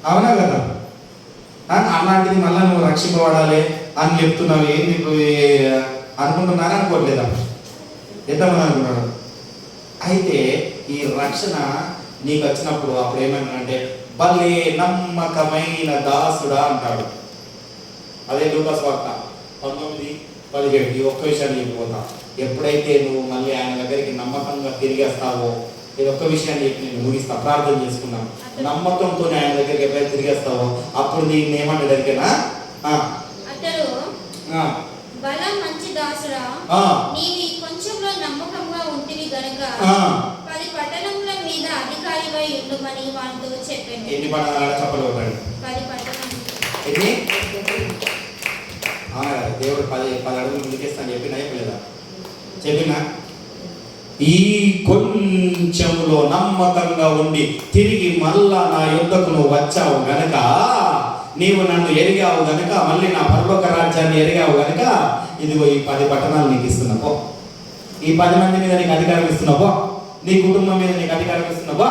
అవునా కదా? అలాంటిది మళ్ళీ నువ్వు రక్షింపబడాలి అని చెప్తున్నావు. ఏంది అనుకుంటున్నారా? అనుకోవట్లేదా? ఎంతమంది అనుకున్నాడు? అయితే ఈ రక్షణ నీకు వచ్చినప్పుడు అప్పుడు ఏమన్నాడంటే, భలే నమ్మకమైన దాసుడా అంటాడు. అదే లూకాసు వార్త 19:17. ఈ ఒక్క విషయాన్ని చెప్పిపోతా. ఎప్పుడైతే నువ్వు మళ్ళీ ఆయన దగ్గరికి నమ్మకంగా తిరిగేస్తావో, ఇది ఒక్క విషయాన్ని చెప్పి నేను ముగిస్తా, ప్రార్థన చేసుకున్నాను. నమ్మకంతో ఆయన దగ్గరికి ఎప్పుడైతే తిరిగేస్తావో అప్పుడు నేను ఏమంటాడు అడిగినా, బలం మంచి దాసుడా, నీవు ఈ కొంచెంలో నమ్మకంగా ఉంటివి గనుక 10 పట్టణముల మీద అధికారివై ఉండుమని వానితో చెప్పాను. ఎన్ని పట్టణాలు చెప్పలేవు? 10 పట్టణాలు. ఎన్ని? దేవుడు 10 అడుగులు ముందుకేస్తాను చెప్పినా చెప్పలేదా? చెప్పినా ఈ కొంచెములో నమ్మకంగా ఉండి తిరిగి మళ్ళా నా యొద్దకు నువ్వు వచ్చావు గనక, నీవు నన్ను ఎరిగావు గనక, మళ్ళీ నా పరలోక రాజ్యాన్ని ఎరిగావు గనక, ఇదిగో ఈ 10 పట్టణాలు నీకు ఇస్తున్నావో, ఈ 10 మంది మీద నీకు అధికారం ఇస్తున్నావో, నీ కుటుంబం మీద నీకు అధికారం ఇస్తున్నావా,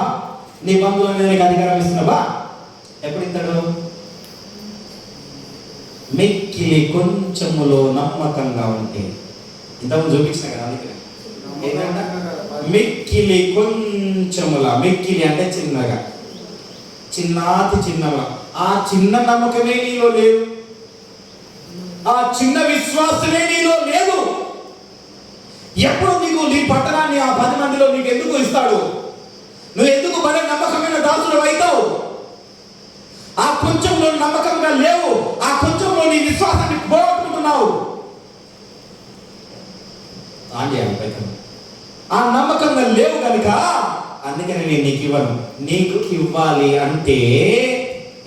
నీ బంధువుల మీద నీకు అధికారం ఇస్తున్నావా. ఎప్పుడు ఇస్తాడు? మిక్కిలి కొంచెములో నమ్మకంగా ఉంటే. ఇంతకుముందు చూపించిన కదా, అందుకే ఏంటంట మిక్కిలి కొంచెముల. మిక్కిలి అంటే చిన్నగా, చిన్నాతి చిన్నగా. ఆ చిన్న నమ్మకమే నీలో లేదు, ఆ చిన్న విశ్వాసమే నీలో లేదు. ఎప్పుడు నీకు నీ పట్టణాన్ని ఆ 10 మందిలో నీకు ఎందుకు ఇస్తాడు? నువ్వు ఎందుకు బల నమ్మకమైన దాసుడు అవుతావు? ఆ కొంచెంలో నమ్మకంగా లేవు, ఆ కొంచెంలో నీ విశ్వాసాన్ని పోగొట్టుకుంటున్నావు. ఆ నమ్మకంగా లేవు కనుక అందుకని నేను నీకు ఇవ్వను. నీకు ఇవ్వాలి అంటే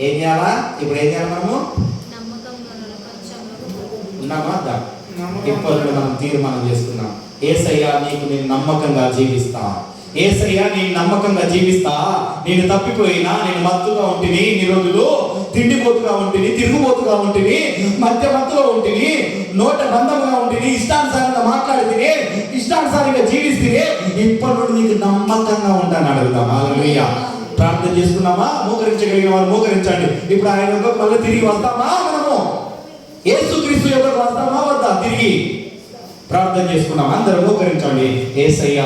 ఏం చేయాలా? ఇప్పుడు ఏం చేయాలి? మనము ఉన్నామా? ఇప్పుడు మనం తీర్మానం చేసుకున్నాం, యేసయ్యా నీకు నేను నమ్మకంగా జీవిస్తా, యేసయ్యా నేను నమ్మకంగా జీవిస్తా. నేను తప్పిపోయినా, నేను మత్తుగా ఉంటిని, ఇన్ని రోజులు తిండిపోతుగా ఉంటిని, తిరుగుబోతుగా ఉంటిని, మధ్యలో ఉంటిని, నోట బంధముగా ఉంటిని, ఇష్టానుసారంగా మాట్లాడితే, ఇష్టానుసారంగా జీవిస్తే, ఇప్పటి నుండి నీకు నమ్మకంగా ఉంటాను అడుగుతాం. హల్లెలూయా. ప్రార్థన చేసుకున్నామా? మోకరించగలిగిన వారు మోకరించండి. ఇప్పుడు ఆయన యొక్క మళ్ళీ తిరిగి వస్తామా? మనము యేసుక్రీస్తు యొక్క వస్తామా వద్దా? తిరిగి ప్రార్థన చేసుకున్నాం. అందరూ మోకరించండి. యేసయ్యా